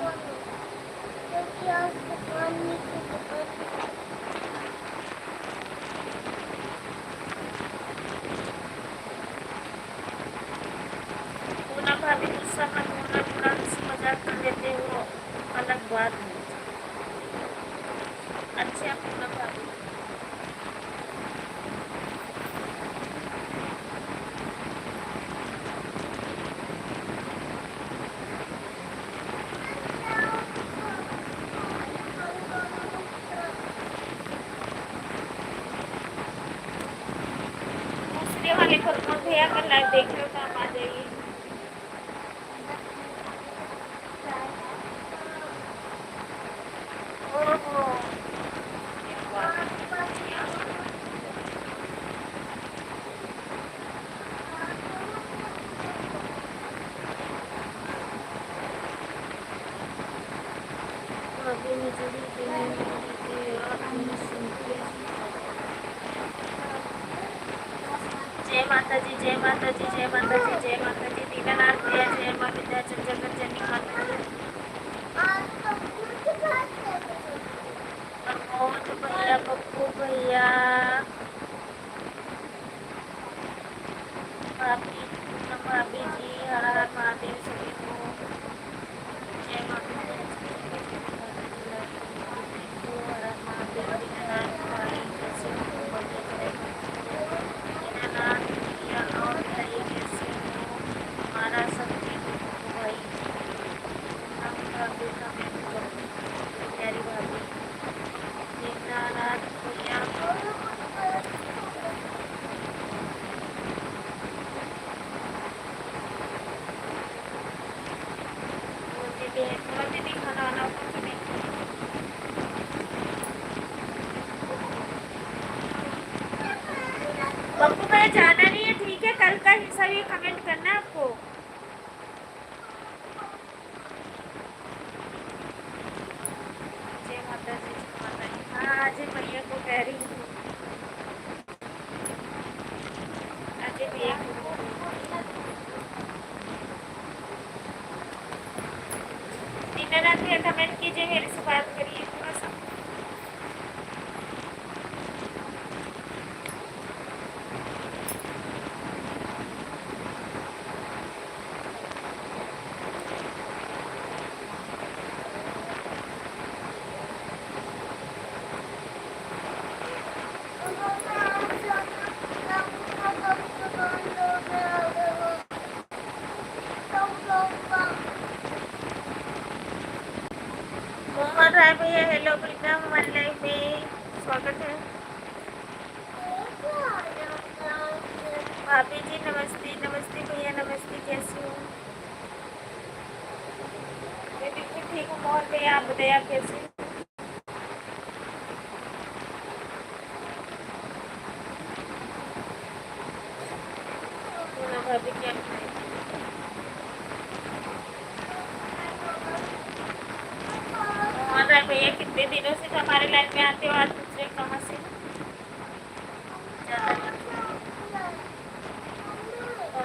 पूनम भाभी गुस्सा मत होना, थोड़ा हंसी मजाक कर लेते हो, अलग बात है। अच्छा पूनम भाभी दूसरे वाले को भैया का लाइव देख रहे हो तो आप आ जाइए। ओहो अभी मुझे जय माता जी, जय माता जी, जय माता जी, जय माता जी। दीनानाथ भैया जय माँ विंध्याचल जगत जननी माता जी। प्रमोद भैया, पप्पू भैया, भाभी पूनम भाभी जी, हर हर महादेव सभी को जय माँ विंध्याचल हर हर महादेव। दीनानाथ भाई कैसे हो? बढ़िया दीनानाथ भैया और बताइए कैसे हो? हमारा सब ठीक हो भाई। हम भाभी कमेंट करो प्यारी भाभी। दीनानाथ भैया दीदी खाना वाना कुछ नहीं। पप्पू भाई जाना नहीं है, ठीक है, कल का हिस्सा भी कमेंट करना है आपको। जय माता दी, जय माता दी। हाँ अजय भैया को कह रही हूँ, अजय भैया को। दीनानाथ भैया कमेंट कीजिए, मेरे से बात करिए थोड़ा सा। मोहन राय भैया हेलो, वेलकम हमारे लाइफ में, स्वागत है। भाभी जी नमस्ते, नमस्ते भैया नमस्ते, कैसे हो? मैं बिल्कुल ठीक हूँ मोहन भैया, आप बताइए आप कैसे हो? भाभी क्या मोहन राय भैया कितने दिनों से हमारे लाइफ में आते हो, आज दूसरे कहाँ से?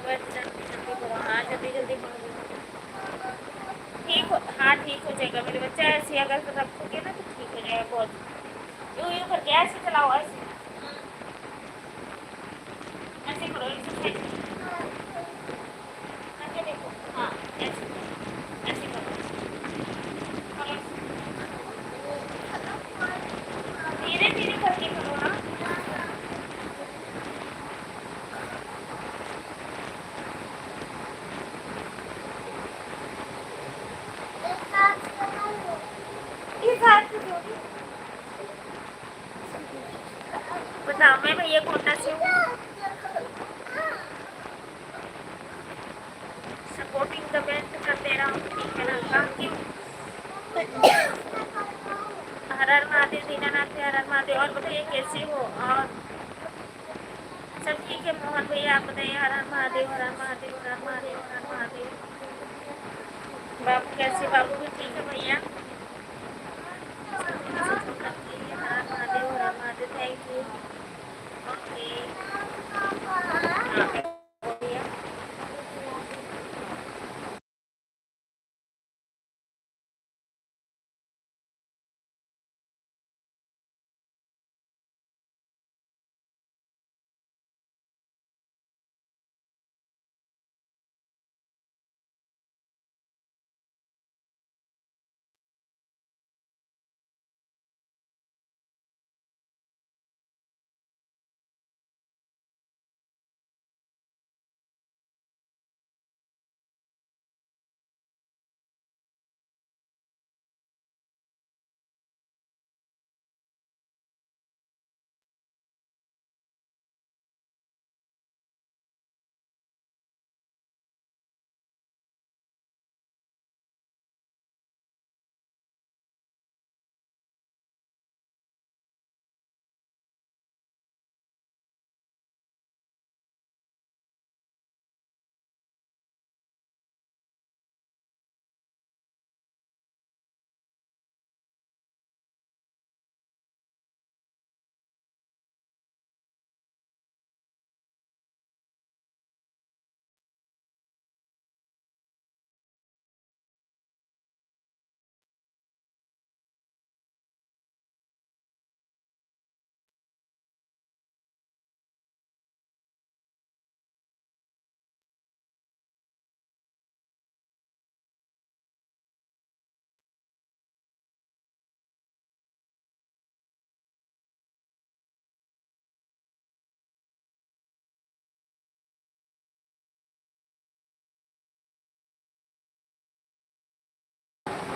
जल्दी जल्दी करो, हाँ जल्दी जल्दी करो, ठीक हो। हाँ ठीक हो जाएगा मेरे बच्चा, ऐसे अगर रखोगे ना तो ठीक हो जाएगा बहुत। यूँ यूँ करके ऐसे चलाओ, ऐसे ऐसे मैं भैया कोटा से हूँ। सपोर्टिंग कमेंट कर दे रहा हूँ, ठीक है ना। काम क्यों? हर हर महादेव दीनानाथ हर हर महादेव। और बताइए कैसे हो? और सब ठीक है मोहन भैया, आप बताइए। हर हर महादेव हर हर महादेव हर हर महादेव हर हर महादेव। बाबू कैसे? बाबू भी ठीक है भैया। हर हर महादेव हर हर महादेव। Thank you. ओके भैया।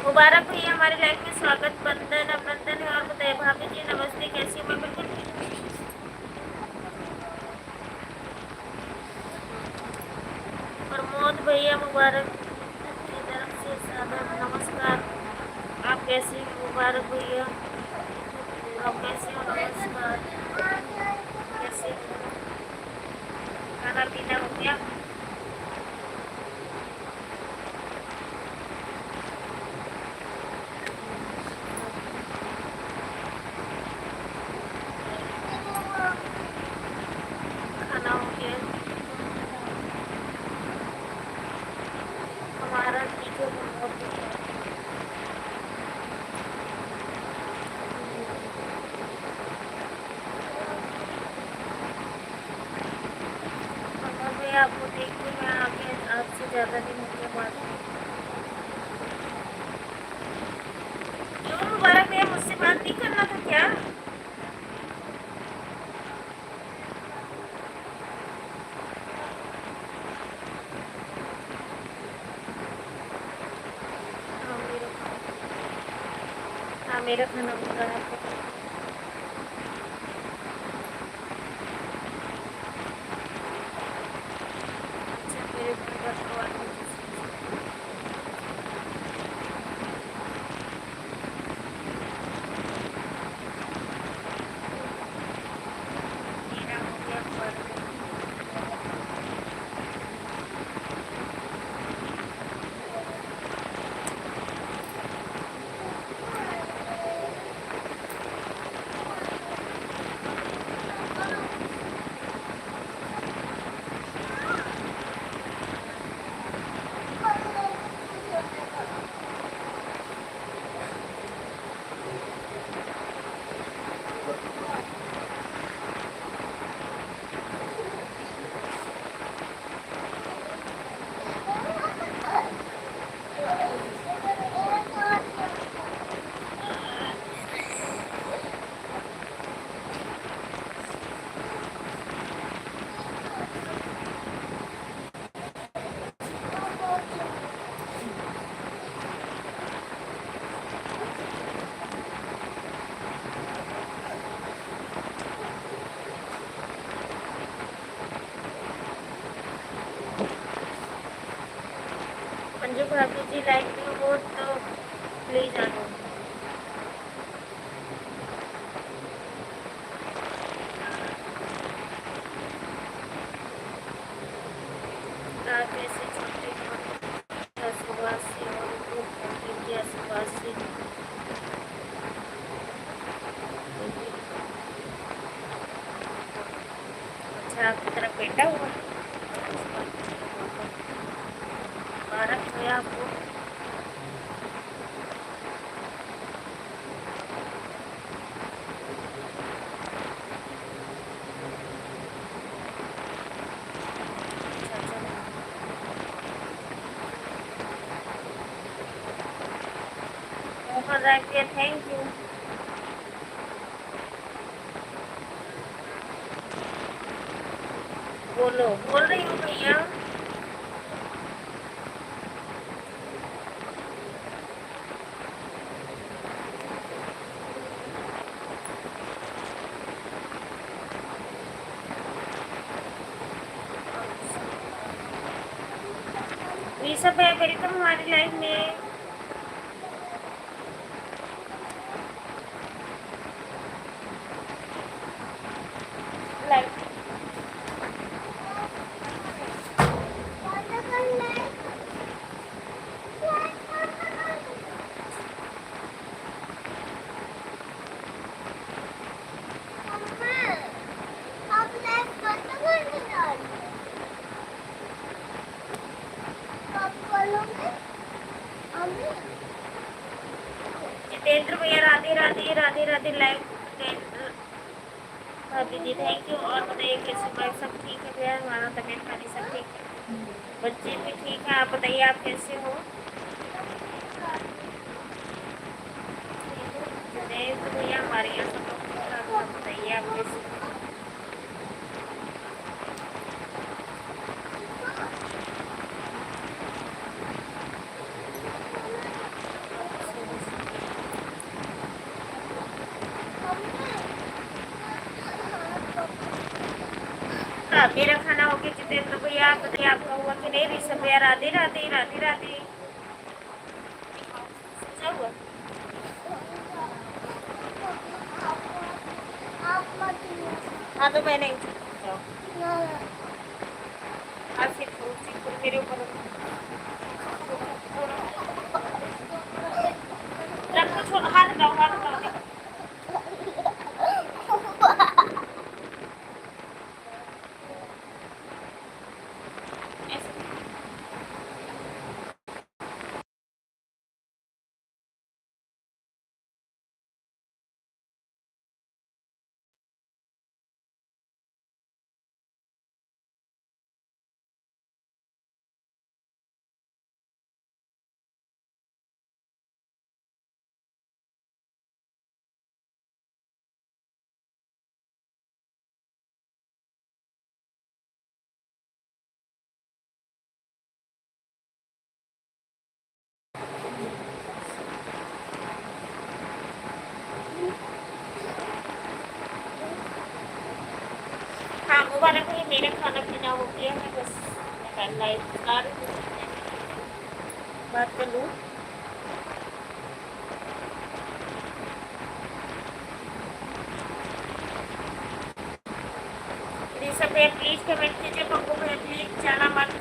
मुबारक भैया हमारी लाइफ में स्वागत। बंधन अभिनंदन है। और बताइए भाभी जी नमस्ते, कैसी हूँ? मैं बिल्कुल ठीक हूँ। प्रमोद भैया मुबारक की तरफ से सादर नमस्कार। आप कैसे हैं? मुबारक भैया आप कैसे हो? नमस्कार। कैसे हो? खाना पीना हो गया? खाना हो गया? हमारा ठीक है। बहुत ठीक है। मैं आपको देख के मैं आगे आपसे ज़्यादा दिन हो गया बात नहीं। क्यों मुबारक भैया मुझसे बात नहीं करना था क्या? हाँ मेरा खाना बन रहा है। अच्छा मेरे घर का सवाल है। मेरा हो गया पर मेरे भाभी जी लाइक में हो तो प्लीज आ जाओ। रात से छोटे सुबह से और सुबह से अच्छा आपकी तरफ बेटा हुआ मुबारक हो आपको। Mohan Roy thank you. बोलो बोल रही हूँ भैया। ये सब है वेलकम हमारी लाइफ में। लाइफ जितेंद्र भैया राधे राधे राधे राधे लाइफ भाभी जी थैंक यू। और बताइए कैसे भाई सब ठीक है भैया? हमारा तबीयत पानी सब ठीक है, बच्चे भी ठीक है। आप बताइए आप कैसे हो? जितेंद्र भैया हमारे यहाँ सब लोग ठीक ठाक है। आप बताइए आप कैसे हो? मेरा खाना हो गया जितेंद्र भैया, आप बताइए आपका हुआ कि नहीं? ऋषभ भैया राधे राधे राधे राधे। सब हुआ? हाँ तो मैं नहीं जाओ। हाँ सिर्फ मेरे ऊपर रखो, छोड़, हाथ हटाओ हाथ हटाओ। ऐसे हाँ मुबारक है, मेरा खाना पीना हो गया है, बस लाइफ बात कर लूँ। ऋषभ भैया प्लीज कमेंट कीजिए, पप्पू भैया प्लीज जाना मत।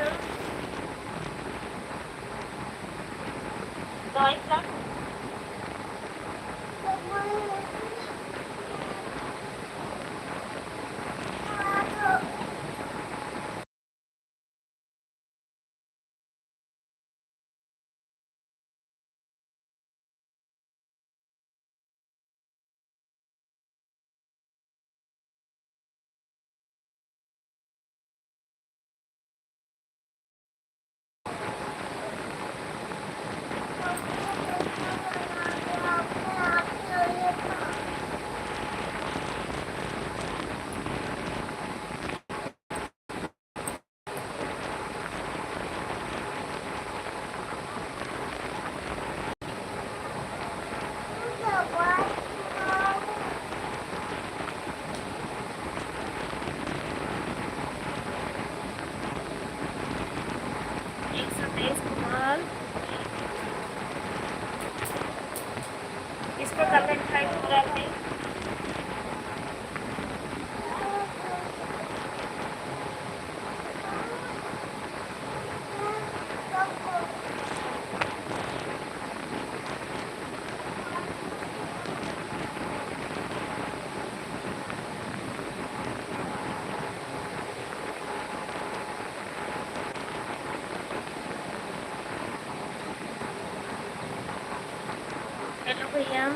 तो इतना भैया।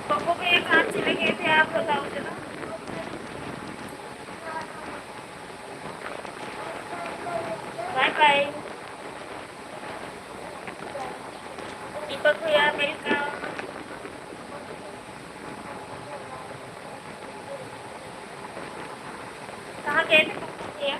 पप्पू भैया कहाँ चले गए थे आप बताओ जरा। Bye bye. दीपक भैया वेलकम। कहाँ गए थे पप्पू भैया?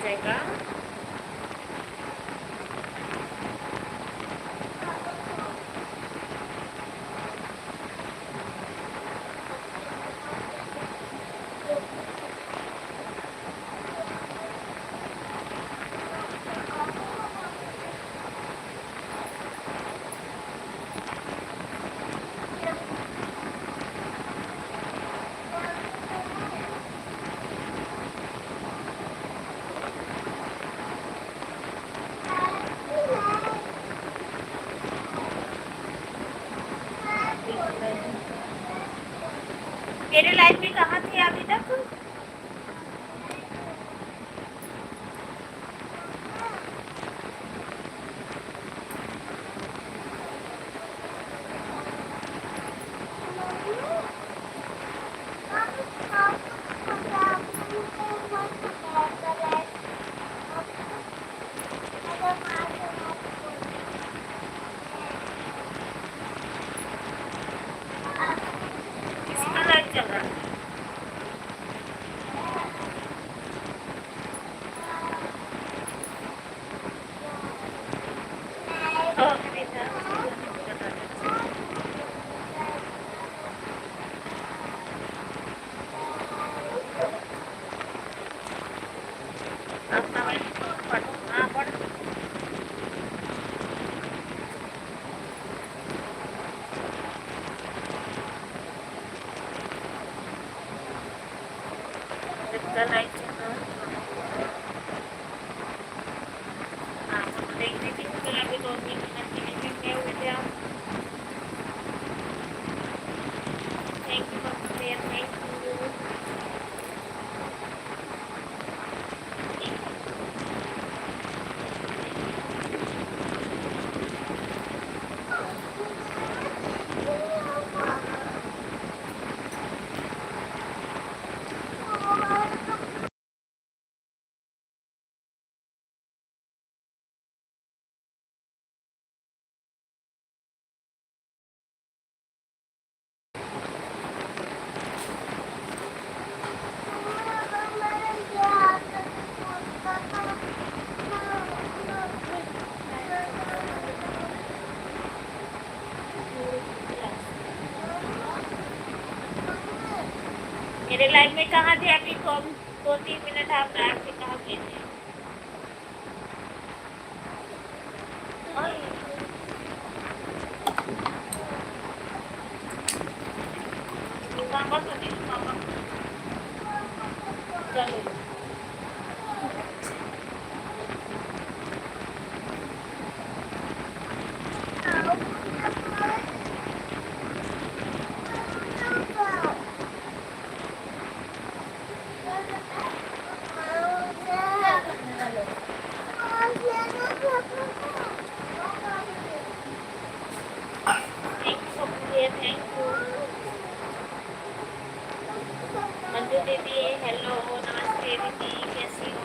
जगह मेरे लाइफ में कहाँ थे अभी तक? किसका लाइफ चल रहा है? अपना वाली पढ़ो। हाँ पढ़। जितना लाइफ चल रहा है। हाँ देख रही थी कि अभी 2-3 मिनट के लिए गए हुए थे आप। थैंक यू पप्पू भैया, थैंक यू। मेरे लाइफ में कहाँ थे अभी? 2-3 मिनट आप रात से कहाँ गए थे? मामा को दे, मामा को। चलो थैंक यू पप्पू भैया, थैंक यू। मंजू दीदी हेलो, नमस्ते दीदी, कैसी हो?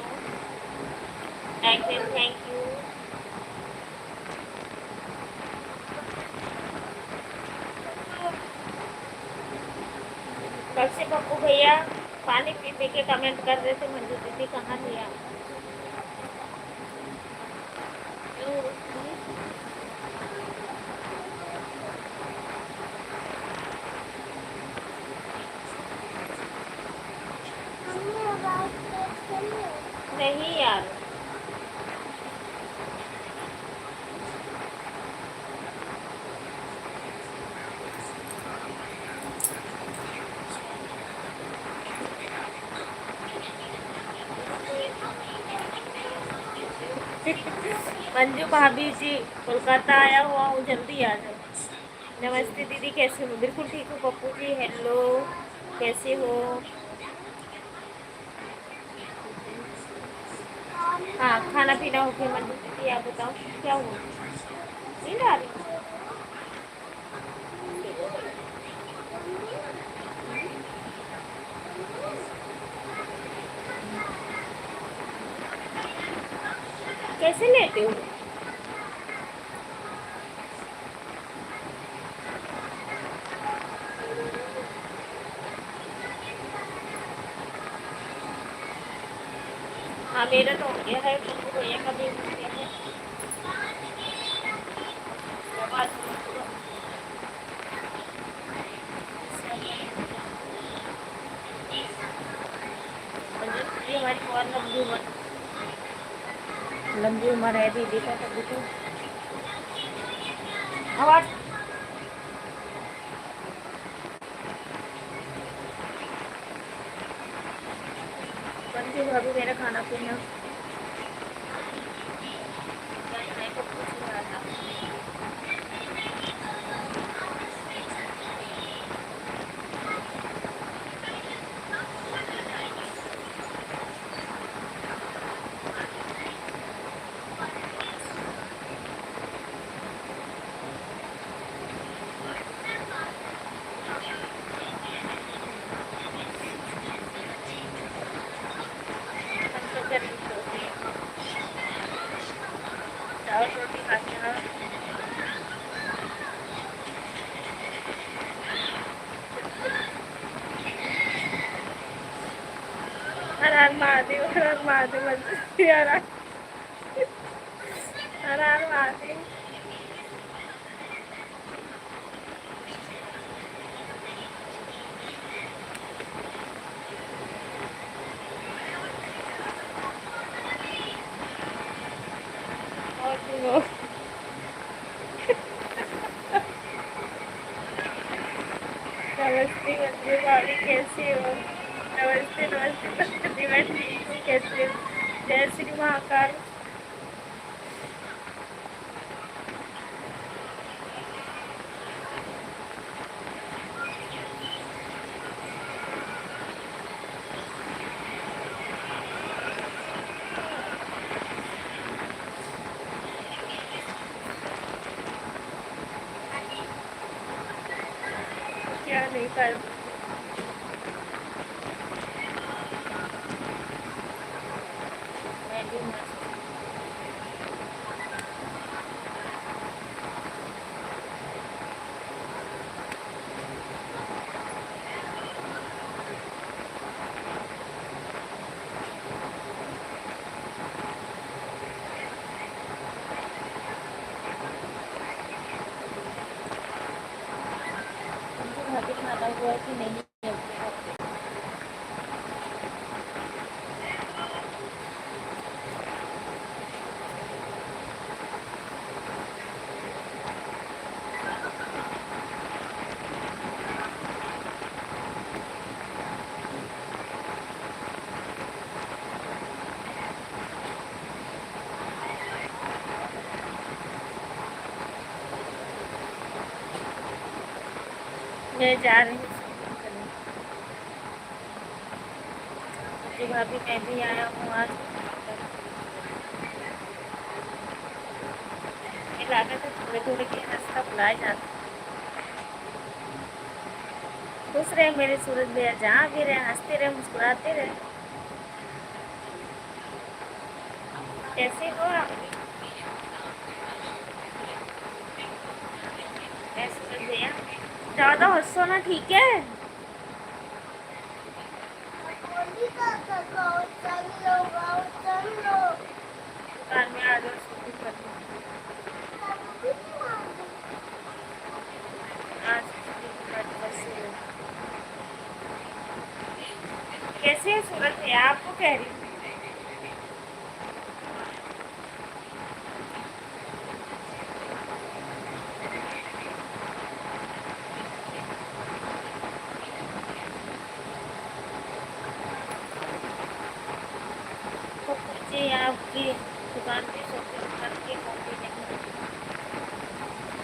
Thank you. कल से पप्पू भैया पानी पी पी के कमेंट कर रहे थे, मंजू दीदी कहाँ थी आप? नहीं यार, मंजू भाभी जी कोलकाता आया हुआ हूँ, जल्दी आ जाओ। नमस्ते दीदी, कैसे हो? बिल्कुल ठीक हो पप्पू जी, हेलो, कैसे हो? हाँ, खाना पीना हो गया मंजू दीदी, आप बताओ क्या हुआ? नींद आ रही? कैसे लेते हो? हाँ, मेरा तो हो गया है, पप्पू भैया का भी हो गया है। आवाज़ मंजू दीदी हमारी बहुत लंबी उम्र है दीदी का, तभी तो आवाज़। मंजू भाभी मेरा खाना पीना नहीं, पप्पू जी आया था। हम तो गरीब लोग हैं, चावल रोटी खाते हैं। हर हर महादेव, हर हर महादेव मंजू दीदी, हर हर महादेव। और सुनो, नमस्ते मंजू भाभी, कैसे हो? नमस्ते नमस्ते दीदी, मैं ठीक हूँ, कैसे हो? जय श्री महाकाल। क्या नहीं कर, मैं भी मस्त। मंजू भाभी खाना हुआ कि नहीं? मैं जा रही हूँ शॉपिंग करने। जी भाभी, मैं भी आया हूँ आज। मुझे लगा था थोड़े थोड़े के रास्ता बुलाए जाते। खुश रहे मेरे सूरज भैया, जहाँ भी रहे हंसते रहे, मुस्कुराते रहे। कैसे हो आप? मैं सूरज भैया, ज़्यादा हंसो ना, ठीक है? दुकान में आ जाओ शॉपिंग करने। आज कैसे हो? कैसे है सूरज भैया, आपको कह रही हूँ। कि दुकान पे शॉपिंग करके कॉपी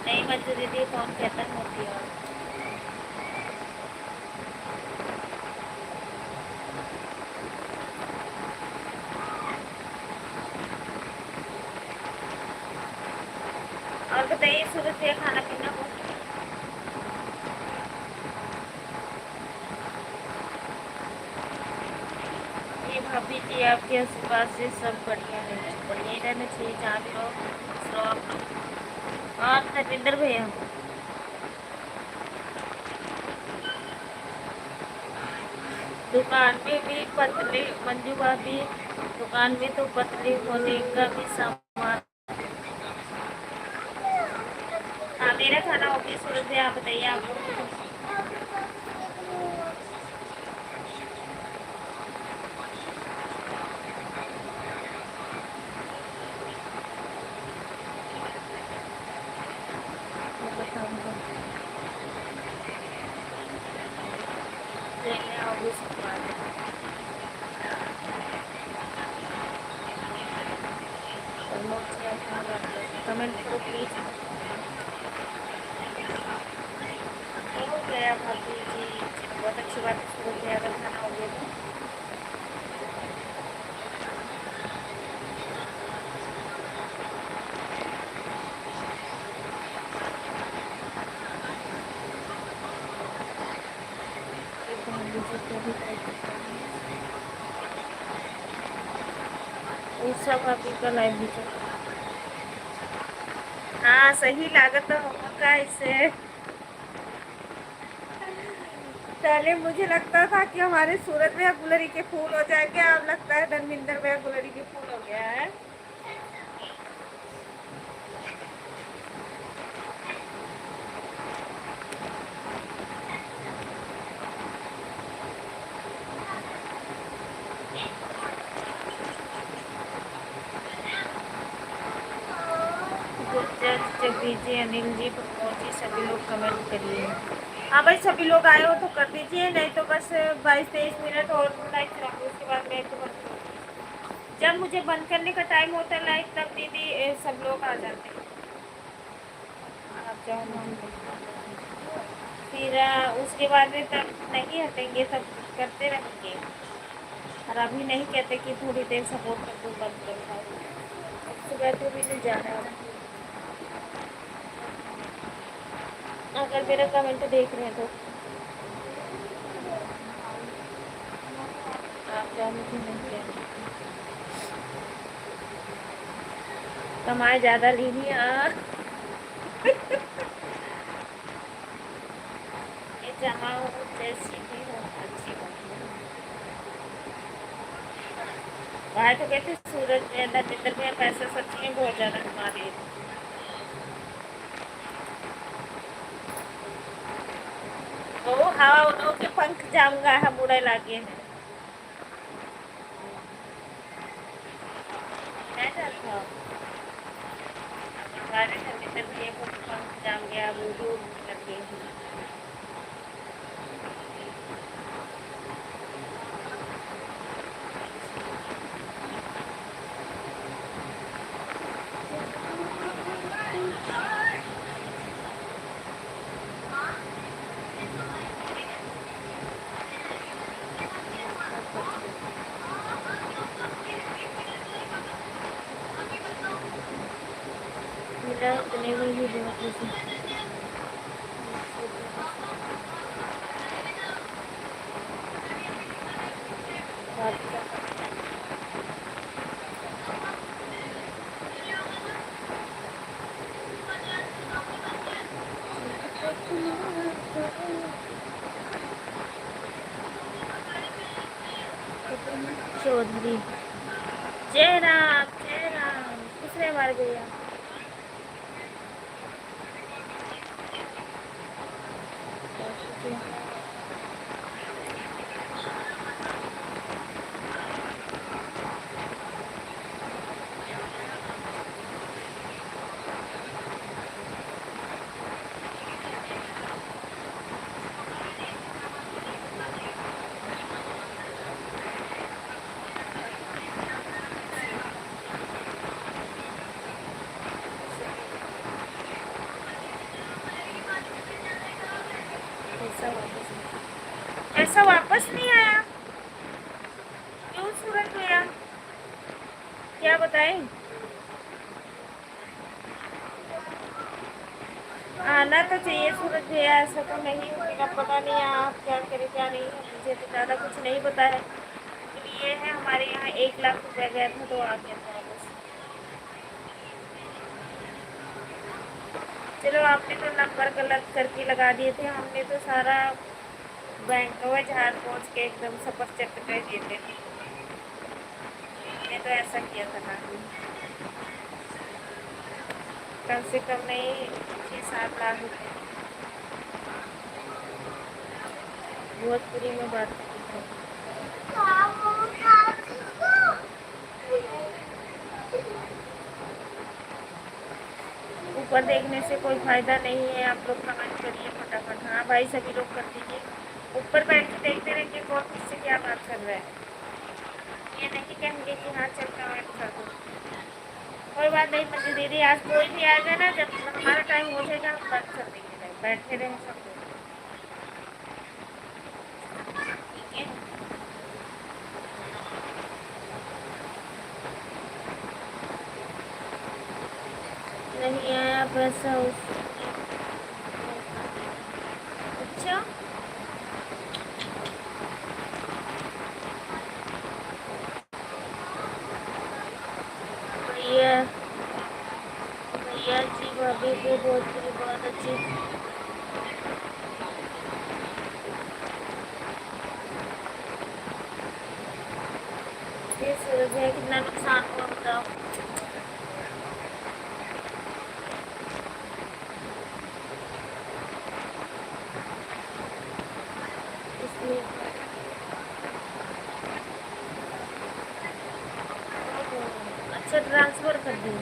नहीं मंजू दीदी फोन खत्म होती है। और बताइए सूरत से खाना पीना हो? ये भाभी जी आपके आसपास से सब बढ़िया है, बढ़िया ही रहना चाहिए जहाँ भी रहो, खुश रहो अपना। और धर्मेंद्र भैया दुकान में भी पतले, मंजू भाभी दुकान में तो पतले होने का भी सामान। हाँ मेरा खाना हो गया सूरज भैया, आप बताइए आप लोग। कमेंट करो प्लीज। हो गया भाभी जी, बहुत अच्छी बात है सूरज भैया अगर खाना हो गया तो। सब भाभी का लाइव भी चल। हाँ सही लागत होगा का इससे। पहले मुझे लगता था कि हमारे सूरत में गुलरी के फूल हो जाएंगे, अब लगता है धर्मेंद्र में गुलरी के फूल हो गया है। जगदीश जी, अनिल जी, प्रमोद जी, सभी लोग कमेंट करिए। हाँ भाई सभी लोग आए हो तो कर दीजिए, नहीं तो बस 22-23 मिनट और लाइव चलाऊंगी, उसके बाद मैं तो बंद करूँगी। जब मुझे बंद करने का टाइम होता है लाइव तब दीदी सब लोग आ जाते हैं। आप जाओ फिर उसके बाद में तब नहीं हटेंगे, तब करते रहेंगे। और अभी नहीं कहते कि थोड़ी देर सपोर्ट कर दो बंद कर पाओ। सुबह तो भी नहीं जा रहा है। अगर मेरा कमेंट देख रहे हैं तो आप जाओ, मुझे नहीं कहना। कमाए ज़्यादा लीजिए ये जहाँ हो जैसी भी हो अच्छी बात है। वहाँ तो कहते सूरज में धर्मेंद्र में पैसा सच में बहुत ज़्यादा कमा रही है। ओ हाँ उन लोगों के पंख जाऊंगा हम उड़े लागे हैं। मैं जानता हूँ हमारे धर्मेंद्र भैया को पंख जाम गया, वो भी उड़ने लगे हैं। मेरा इतने में ही बहुत खुशी। चौधरी जय राम जय राम, किसने मार गया? पैसा वापस नहीं आया, क्यों सूरज भैया, क्या बताएं? आना तो चाहिए सूरज भैया, ऐसा तो नहीं होगा, पता नहीं आप क्या करें क्या नहीं, मुझे तो ज़्यादा कुछ नहीं पता है। लेकिन ये है हमारे यहाँ 1 लाख रुपए गया था तो आ गया था बस। चलो आपने तो नंबर गलत करके लगा दिए थे, हमने तो सारा बैंक में झाड़ पहुँच के एकदम सपर चट कर दिए थे, हमने तो ऐसा किया था ना, कम से कम नहीं 6-7 लाख रुपये भोजपुरी में बात की थी। ऊपर देखने से कोई फ़ायदा नहीं है, आप लोग कमेंट करिए फटाफट। हाँ भाई सभी लोग कर दीजिए, ऊपर बैठ के देखते रहेंगे कौन किससे क्या बात कर रहा है, ये नहीं कहेंगे कि हाँ चल कमेंट कर दो। कोई बात नहीं मंजू दीदी, आज कोई भी आएगा ना, जब हमारा टाइम हो जाएगा हम बंद कर देंगे, बैठे रहें सब लोग, ठीक है। नहीं आया पैसा उस, अच्छा भैया, भैया जी भाभी भी बहुत अच्छी। ये सूरज है, कितना नुकसान हुआ बताओ। इसलिए अच्छा ट्रांसफ़र कर दी।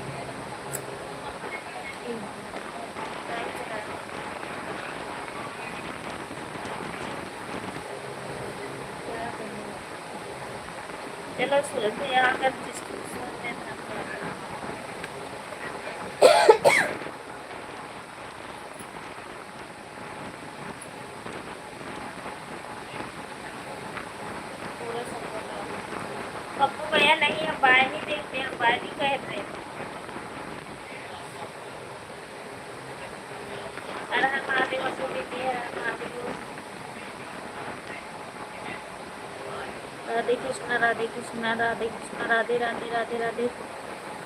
चलो सूरज भैया अगर जिसको सुनते हैं पूरा सपोर्ट है। पप्पू भैया नहीं, हम बाय नहीं देखते, हम बाय नहीं कहते। अरे हम महादेव को देते हैं, महादेव। राधे कृष्णा राधे कृष्णा राधे कृष्णा राधे राधे राधे राधे,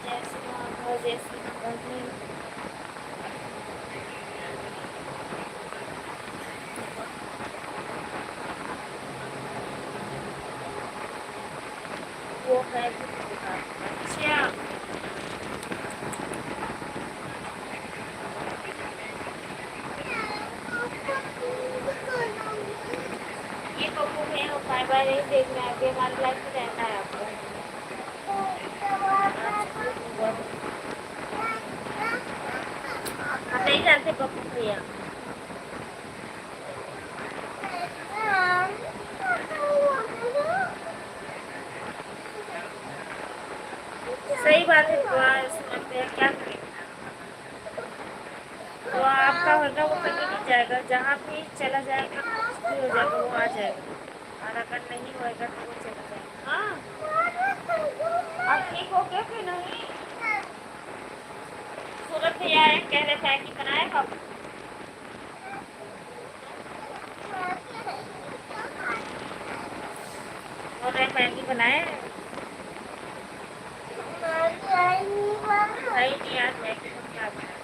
जय श्री राम जय श्री राम। वो है अच्छा, ये पप्पू में बाय बाय नहीं देखना है, अभी हमारी लाइफ में रहना है आपको। हम नहीं जानते पप्पू भैया, सही बात है, दुआ सुनते हैं क्या करें, तो आपका होगा वो कहीं नहीं जाएगा, जहाँ भी चला जाएगा कुछ भी हो जाएगा वो आ जाएगा, और अगर नहीं होएगा तो वो चला जाएगा। हाँ आप ठीक हो गया कि नहीं? सूरत भैया आए कह रहे थे कि बनाए बाबू, बोल रहे मैगी बनाए, नहीं आज मैगी को क्या बनाए।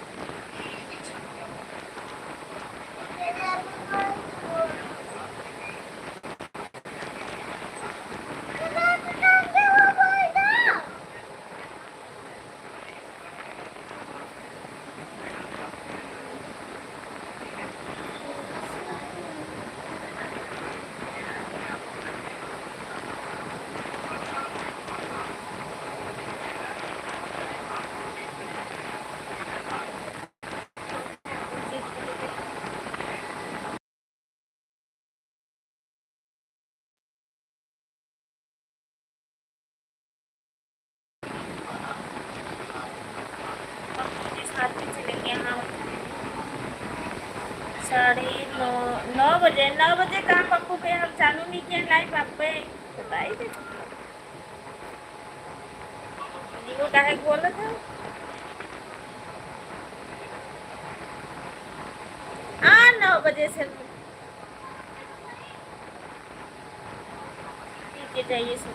साथ में चलेंगे, हाँ 9:30 9 बजे कहाँ पप्पू पे हम चालू नहीं किया लाइव आप पे बताइए वो काहे बोला था। हाँ 9 बजे से ठीक है जाइए सर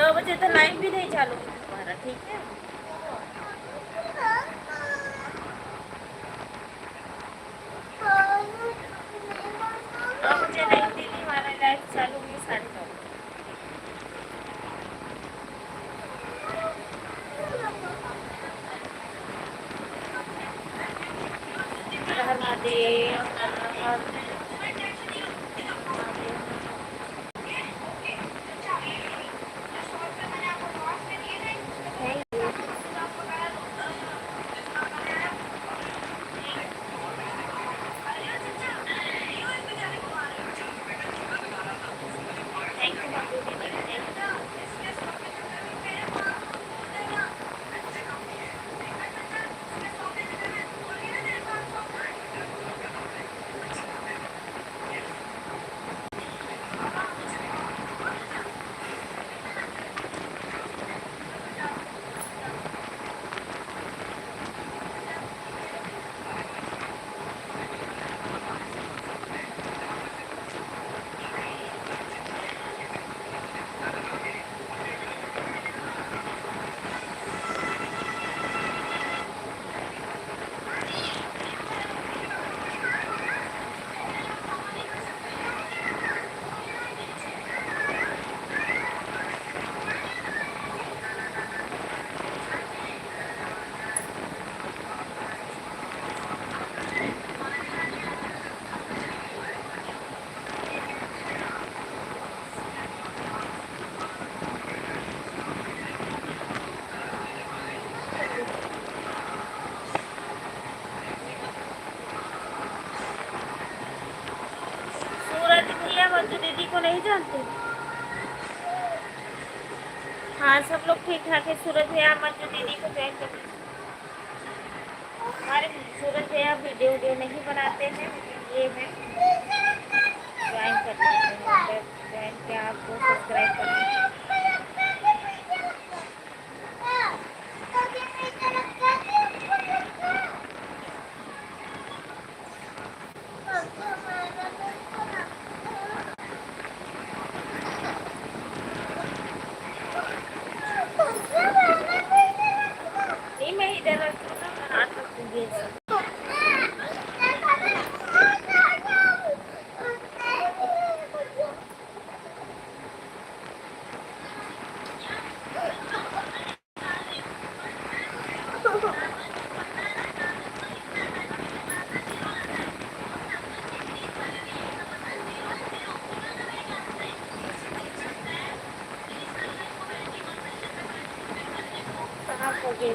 9 बजे तो लाइव भी नहीं चालू होगा हमारा ठीक है। 9 बजे नहीं दीदी हमारा लाइव चालू हुई 9:30 हर महादेव हर सूरज भैया मंजू दीदी को नहीं जानते। हाँ सब लोग ठीक ठाक है सूरज भैया मंजू दीदी को ज्वाइन कर लीजिए। हमारे सूरज भैया वीडियो वीडियो नहीं बनाते हैं ये है ज्वाइन कर लीजिए ज्वाइन के आपको सब्सक्राइब कर लीजिए। नहीं मैं इधर रखती हूँ ना मैं हाथ रख दूँगी ऐसे। कहाँ खो गए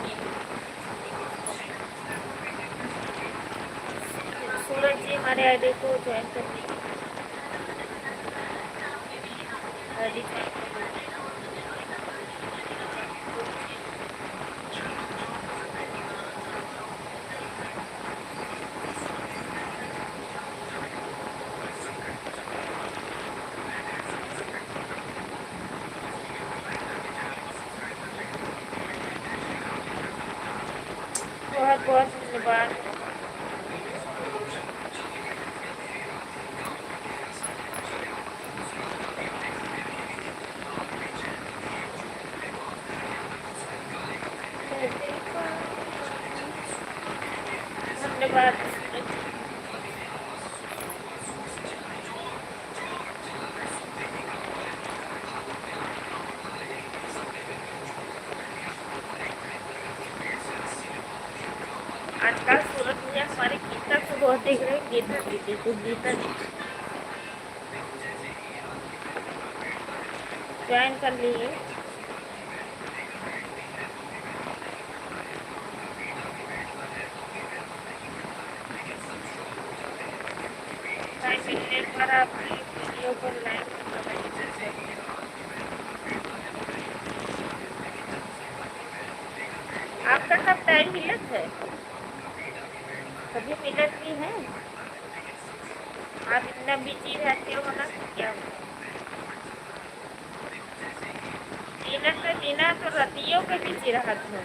सूरज जी हमारे आईडी को ज्वाइन कर लीजिए आईडी ज्वाइन कर लीजिए। बहुत बहुत धन्यवाद। धन्यवाद आजकल सूरत में हमारे गीता को बहुत देख रहे हैं गीता दीदी को गीता दीदी ज्वाइन कर लिए। टाइम मिलने पर आपकी वीडियो को लाइक आपका कब टाइम मिलत है कभी मिलत भी है। आप इतना बिजी रहते हो ना तो क्या हुआ? दिन तो रतियों के बिजी रहत हो।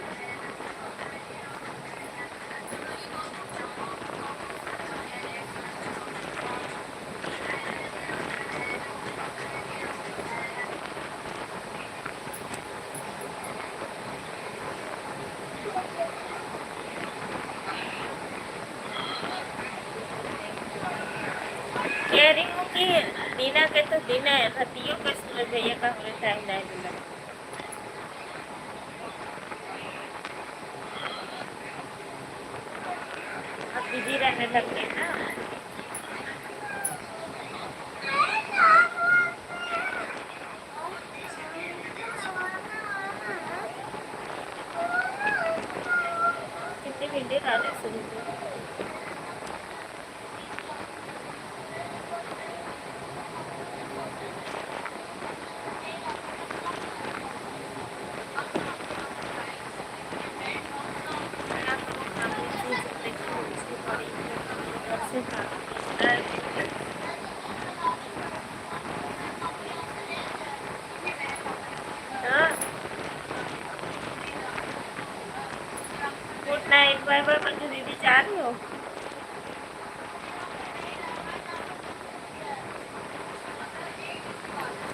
कह रही हूँ कि दीना के तो दिन है, रतियों के सूरज भैया का हमें टाइम नहीं मिला। आप बिजी रहने लग गए ना। कितने घंटे डाले शुरू में। क्या करूँ, काफी चीज़ देखी उसकी बड़ी घर से हाँ, good night, bye bye Manju दीदी, जा रही हो?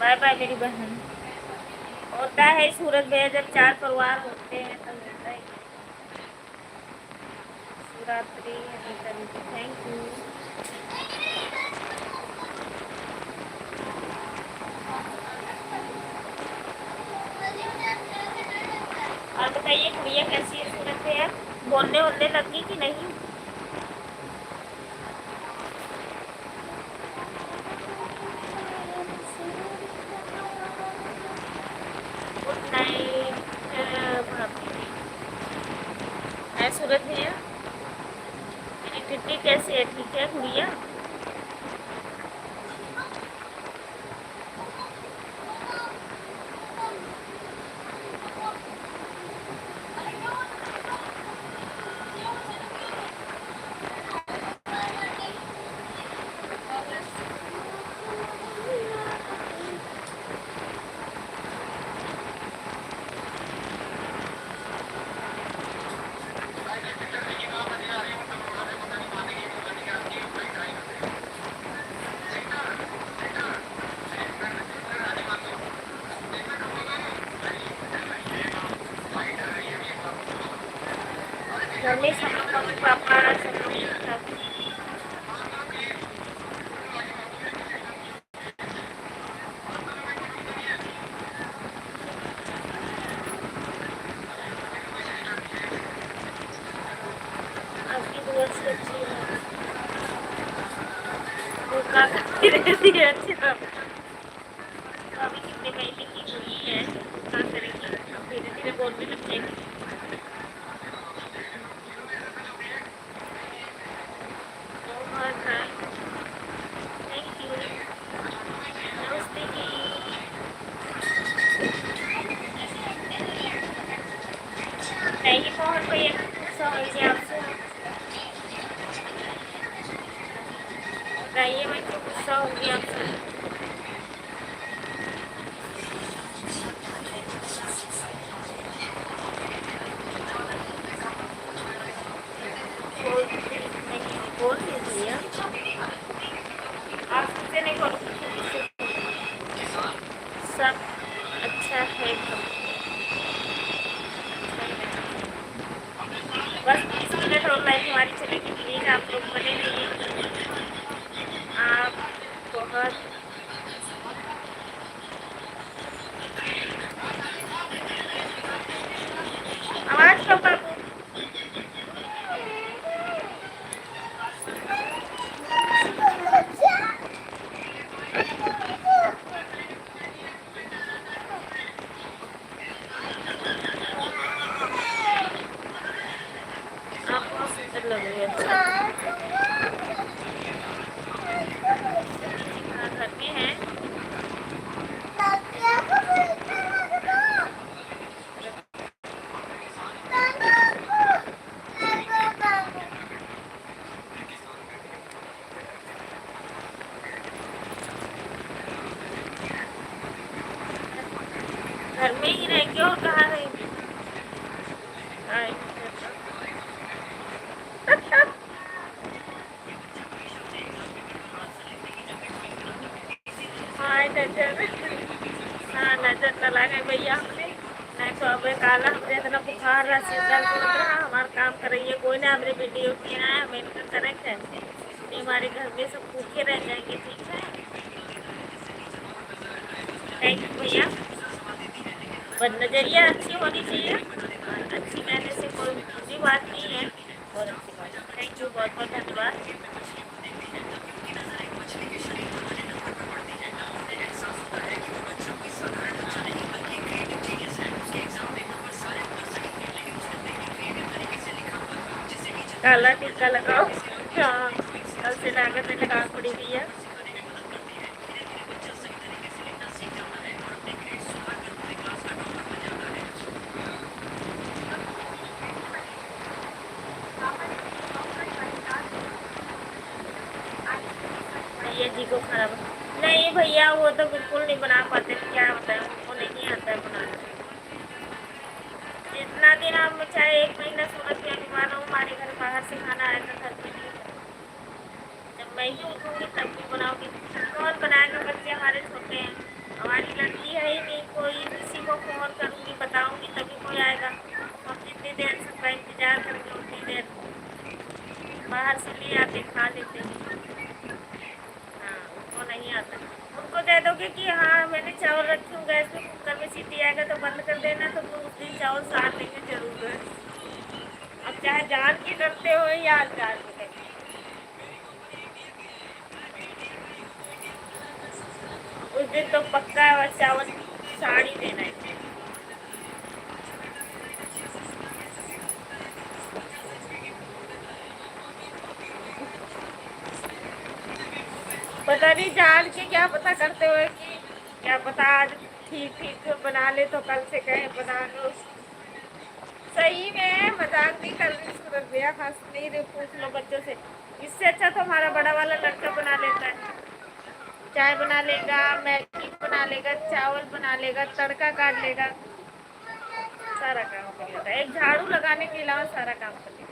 बाय बाय मेरी बहन। होता है सूरज भैया, जब चार परिवार होते हैं तब होता है। Shivratri, thank you. और बताइए गुड़िया कैसी है सूरज भैया? बोलने वोलने लगी कि नहीं? गुड नाइट भाभी। है सूरज भैया? मेरी टिट्टी कैसी है, ठीक है गुड़िया? घर में सब लोग, मम्मी पापा सब लोग ठीक ठाक हैं। आपकी दुआ से अच्छी है। वो क्या करती रहती है अच्छी तरह। तो अभी कितने महीने की हुई है, क्या करेगी, अब धीरे धीरे बोलने लग जाएगी। Thank you. नमस्ते जी। नहीं मोहन भैया, गुस्सा हो गया आपसे? बताइए, मैं क्यों गुस्सा हो गया आपसे? बोल रही भैया, आप मुझसे नहीं बोल, सब अच्छा है एकदम। बस 20 मिनट और लाइफ हमारी चलेगी, प्लीज आप लोग बने रहिए। आप बहुत आवाज कम बाबू। आप बहुत सुंदर लग रही है। अच्छा, घर में ही रहेंगे और कहाँ रहेंगे। हाय। हाय नजर। हाँ नजर न लगे भैया हमने, नहीं तो अब काला हमने इतना बुखार रहा, सिर दर्द हो रहा, हमारा काम कर रही है कोई ना, हमने वीडियो किया है, हम इनका करें कैसे, नहीं हमारे घर में सब भूखे रह जाएंगे। ठीक है, थैंक यू भैया। पर नज़रिया अच्छी होनी चाहिए, अच्छी कहने से कोई बुरी बात नहीं है, और अच्छी बात है। थैंक यू, बहुत बहुत धन्यवाद। काला टीका लगाओ। हाँ, कल से लागत में लगा पड़ी हुई है। भैया जी को खाना नहीं भैया, वो तो बिल्कुल नहीं बना पाते, क्या बताएं, उनको नहीं आता है बनाना। जितना दिन हम चाहे 1 महीना सूरत में बीमार हूँ, हमारे घर बाहर से खाना आएगा, घर में नहीं। जब मैं ही उठूँगी तब भी बनाऊँगी, कौन बनाएगा, बच्चे हमारे छोटे हैं, हमारी लड़की है ही नहीं, कोई किसी को फ़ोन करूँगी बताऊँगी तभी कोई आएगा। हम जितनी देर सबका इंतज़ार करेंगे उतनी देर बाहर से ले आते खा लेते हैं। हाँ, उनको नहीं आता, उनको कह दोगे कि हाँ मैंने चावल रखी हूँ गैस में, कुकर में सीटी आएगा तो बंद कर देना, तो तुम उस दिन चावल सार लेंगे जरूर है। अब चाहे जान के करते हो या अनजान के करते हो, उस दिन तो पक्का चावल साड़ी देना है। पता नहीं जान के क्या पता करते हुए कि क्या पता आज ठीक ठीक बना ले तो कल से कहे बना लो। सही में मजाक नहीं कर रही सूरज भैया, हंस नहीं रहे, पूछ लो बच्चों से। इससे अच्छा तो हमारा बड़ा वाला लड़का बना लेता है, चाय बना लेगा, मैगी बना लेगा, चावल बना लेगा, तड़का काट लेगा, सारा काम कर लेता है, एक झाड़ू लगाने के अलावा सारा काम कर लेगा।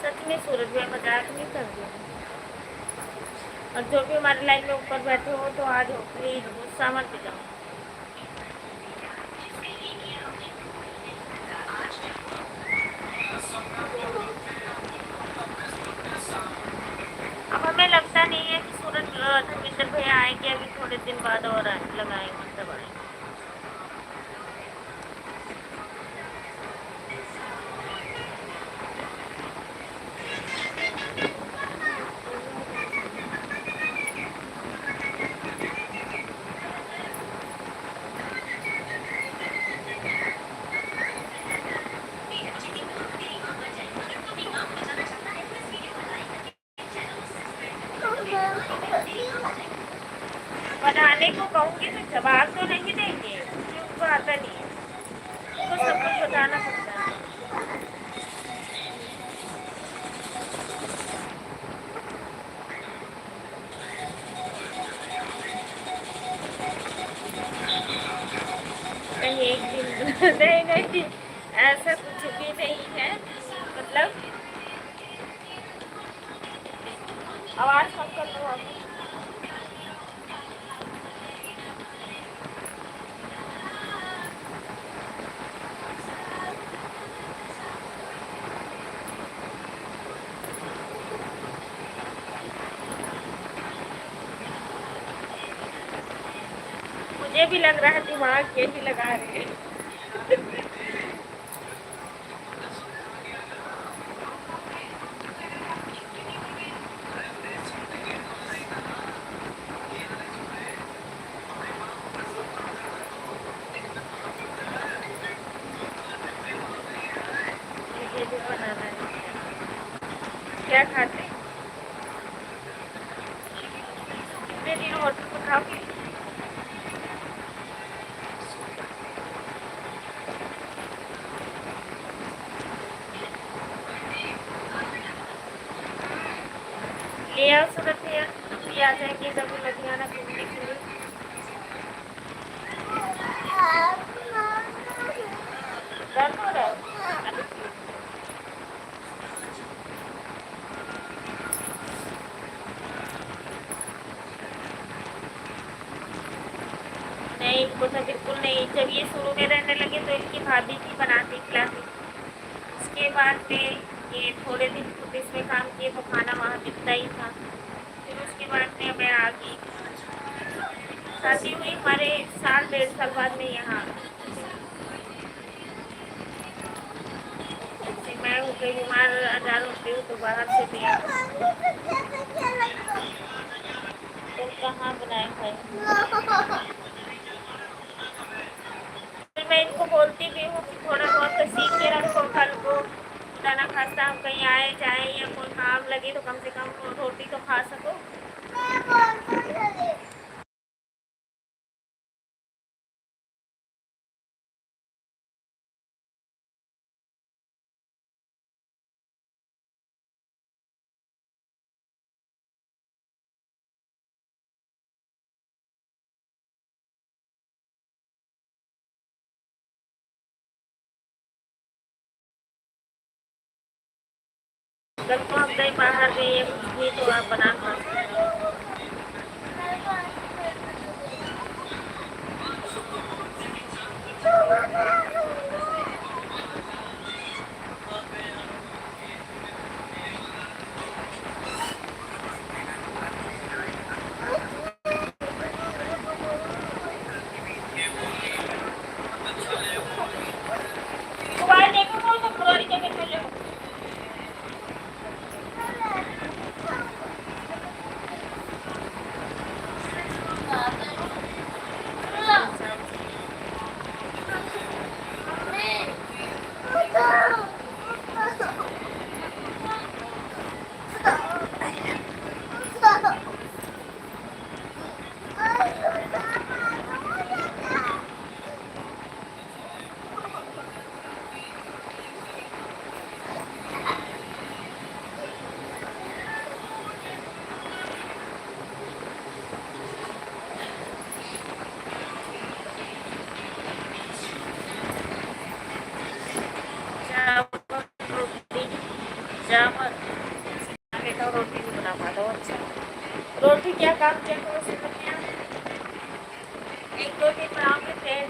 सच में सूरज भैया मजाक नहीं कर रही, और जो भी हमारी लाइन में ऊपर बैठे हो तो आज हो प्लीज गुस्सा मत जाओ। अब हमें लगता नहीं है कि सूरज धर्मेंद्र भैया आएंगे, अभी थोड़े दिन बाद और लगाएंगे तब आएंगे। बनाने को कहूँगी तो जवाब तो नहीं देंगे, क्योंकि उनको आता नहीं है, उनको सब कुछ बताना पड़ता है। कहीं एक दिन नहीं नहीं, ऐसा कुछ भी नहीं है, मतलब आवाज़ कम कर लो आप। मुझे भी लग रहा है दिमाग यही लगा रहे हैं। मुझे भी बनाना है। क्या खाते हैं? कितने दिन होटल में खाओगे? आओ सूरत भैया, हम भी आ जाएंगे कभी लुधियाना घूमने के लिए। दर्द हो रहा है? अभी नहीं, इनको तो बिल्कुल नहीं। जब ये शुरू में रहने लगे तो इनकी भाभी थी बनाती खिलाती, उसके बाद में ये थोड़े दिन खुद इसमें काम किए तो खाना वहाँ दिखता ही था। फिर उसके बाद में मैं आ गई। शादी हुई हमारे 1.5 साल बाद में यहाँ। जैसे मैं हो गई बीमार, आजार होती हूँ तो बाहर से भी आ। तो कहाँ बनाए खाए। फिर मैं इनको बोलती भी हूँ कि थोड़ा बहुत तो सीख के रखो कल को, खुदा ना खास्ता हम कहीं आए जाए या कोई काम लगे तो कम से कम रोटी तो खा सको। कल को हम कहीं बाहर गए या कुछ भी तो आप बना खा सकते हो। मोबाइल देखो तो पुरानी जगह चले हो। रोटी चावल बेटा, रोटी भी बना पाता हूँ। अच्छा, रोटी क्या काम किया करो उसमें? एक दो दिन बनाओगे फिर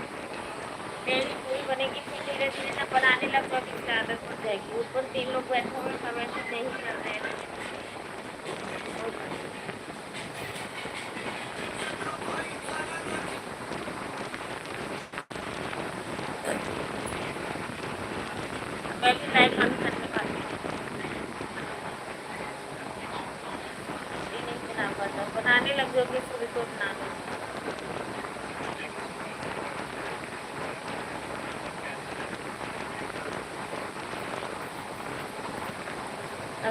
मेरी पूरी बनेगी, फिर धीरे धीरे जब बनाने लग जाओगी फिर आदत हो जाएगी। ऊपर 3 लोग बैठे हुए सब ऐसे नहीं कर रहे हैं। मैं भी लाइव बंद करने वाली हूँ। ये नहीं बना पाता, बनाने लग जाओगे पूरी तो बना लो।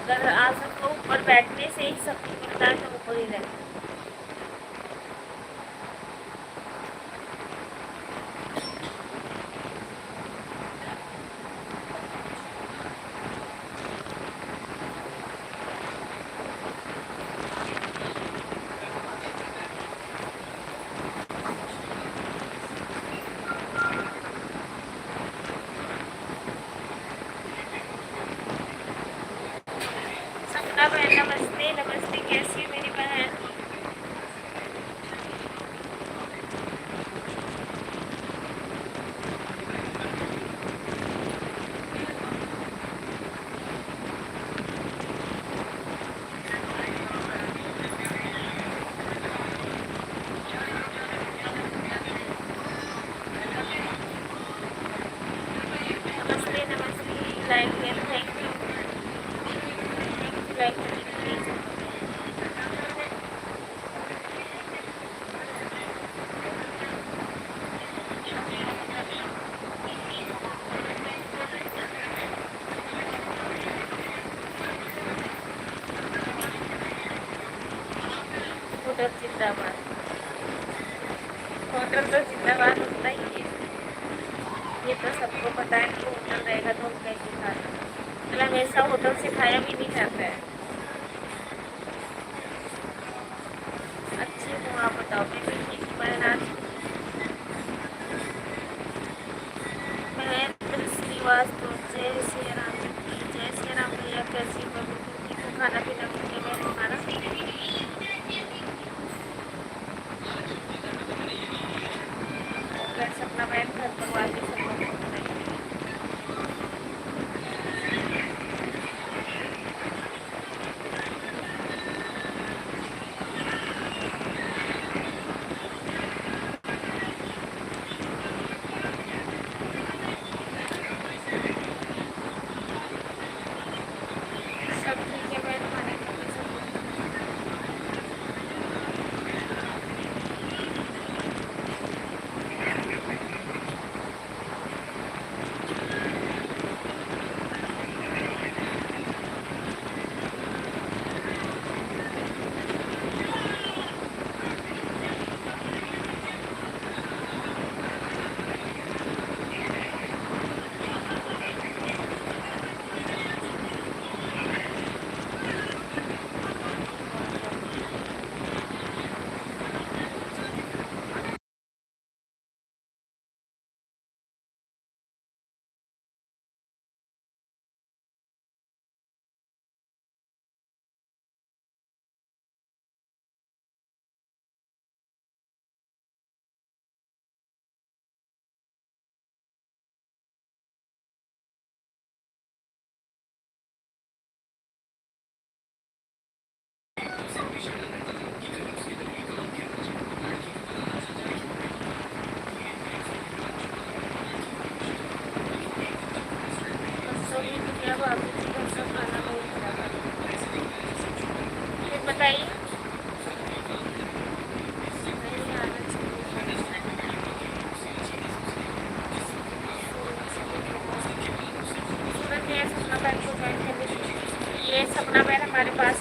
अगर आ सको ऊपर बैठने से ही सब कुछ मिलता है तो ऊपर ही रहना। सपना बहन नमस्ते, नमस्ते, कैसी है मेरी बहन? नमस्ते, नमस्ते, लाइक किया, थैंक यू, लाइक करने के लिए। होटल जिंदाबाद, होटल तो जिंदाबाद होता ही है। ये तो सबको पता है कि होटल रहेगा तो हम कैसे खाते हैं। मतलब हमेशा होटल से खाया भी नहीं जाता है। बताओ मेरे लिए की महाराज महेंद्र श्रीवास्तव, जय श्री राम की जय श्री राम। भैया कैसी हो? बिल्कुल ठीक हूँ। खाना पीना हो गया मैं तुम्हारा? घर सपना बहन, घर परिवार के सब लोगों को बताइए। सब ठीक है बहन, खाने के लिए सब लोग। बच्चों की दुनिया भाभी जी घर का खाना नहीं खिला। फिर बताइए। नहीं आना चाहिए। सूरज ये सपना बहन को ज्वाइन कर लीजिए। ये सपना बहन हमारे पास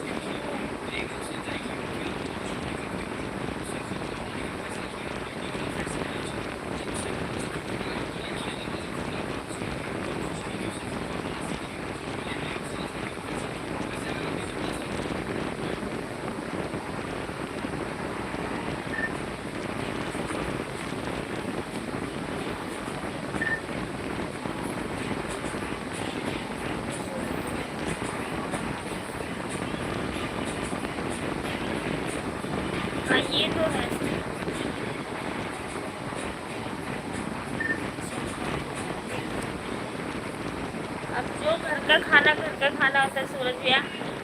हाँ ये तो है। अब जो घर का खाना होता है सूरज भैया।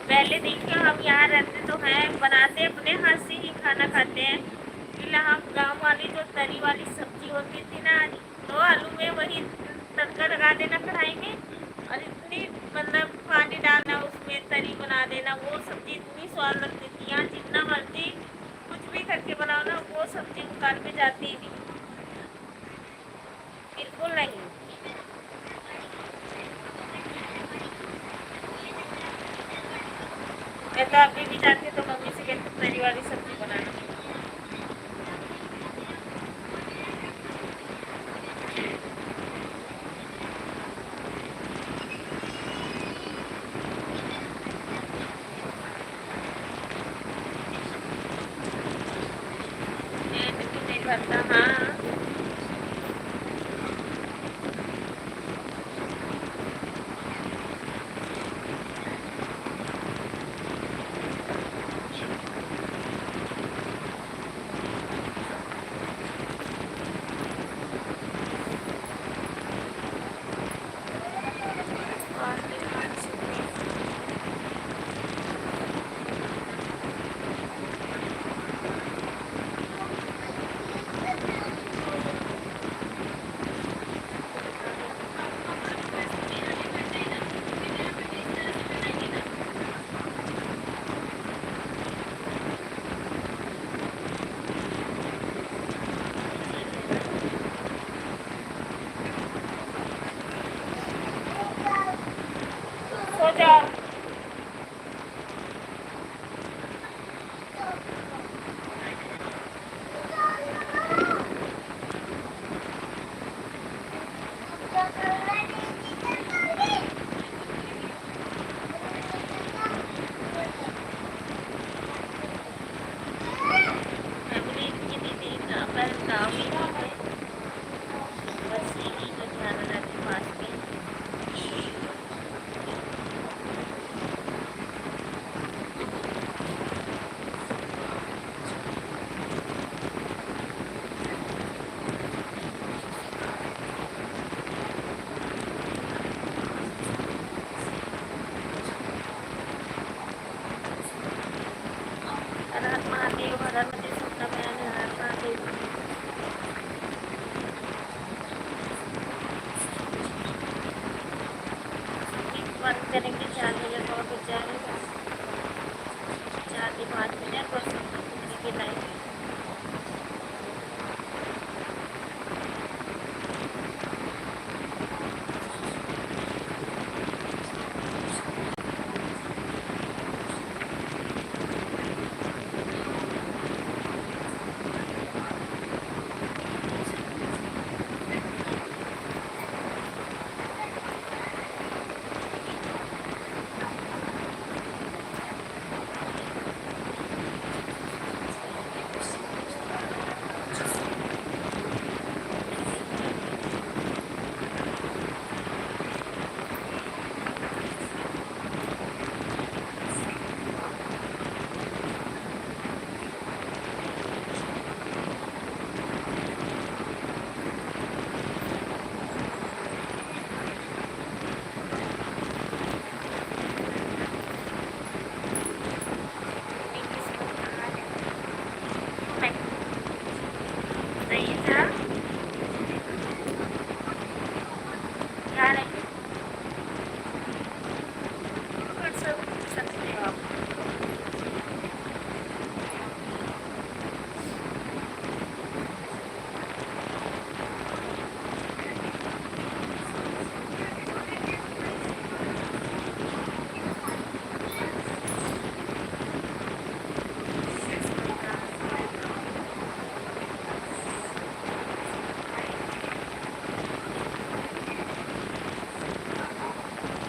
पहले देखिए हम यहाँ रहते तो हैं, बनाते अपने हाथ से ही खाना खाते हैं। फिर हम गाँव वाली जो तरी वाली सब्जी होती थी ना, तो आलू में वही तड़का लगा देना कढ़ाई में और इतनी मतलब पानी डालना उसमें तरी बना देना, वो सब्जी इतनी स्वाद लगती थी। यहाँ जितना मर्जी कुछ भी करके बनाओ ना, वो सब्जी मुकान में जाती ही नहीं, बिल्कुल नहीं। मैं तो अभी भी जाती तो मम्मी से कहती तरी वाली सब्जी बनाना। पेट भी नहीं भरता। हाँ सो जाओ। फैमिली करेंगे 4 बजे और बच जाएगा 4 से 5 मिनट बस की लाइफ। नहीं था क्या नहीं कर सकते हो आप।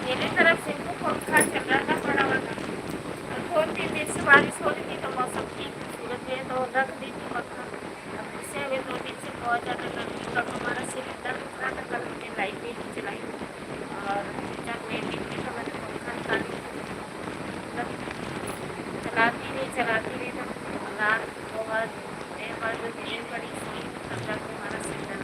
मेरी तरफ से तो पंखा चल रहा था बड़ा वाला और 2-3 दिन से बारिश हो रही थी तो मौसम की खूबसूरत है तो रख दी थी पंखा। अब फिर से अभी 2 दिन से बहुत ज़्यादा गर्मी कब हमारा सिलेंडर दूसरा था कल हमने लाइट भी नहीं चलाई और जब मैं निकली तो मैंने पंखा निकाल चलाती रही तो रात 2 बार जो नींद पड़ी सोई तब जाके हमारा सिलेंडर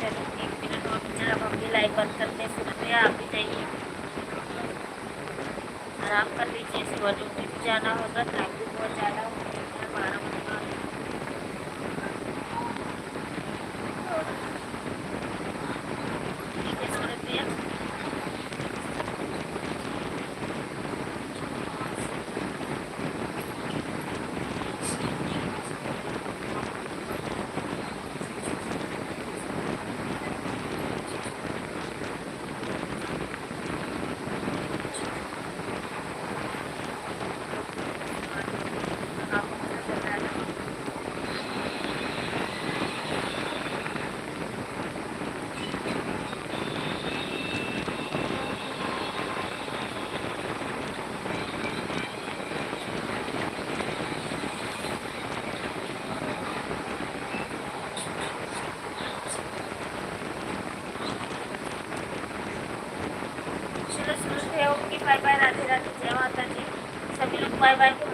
चलो 1 मिनट और बचा अब हम भी लाइव बंद करते हैं फिर आप भी जाइए आराम कर लीजिए सुबह ड्यूटी भी जाना होगा टाइम भी बहुत ज़्यादा हो गया है 12 बजे का। ठीक है सूरज भैया आप बताना। चलो सूरज भैया okay bye bye Radhe Radhe जय माता दी सभी लोग बाय बाय।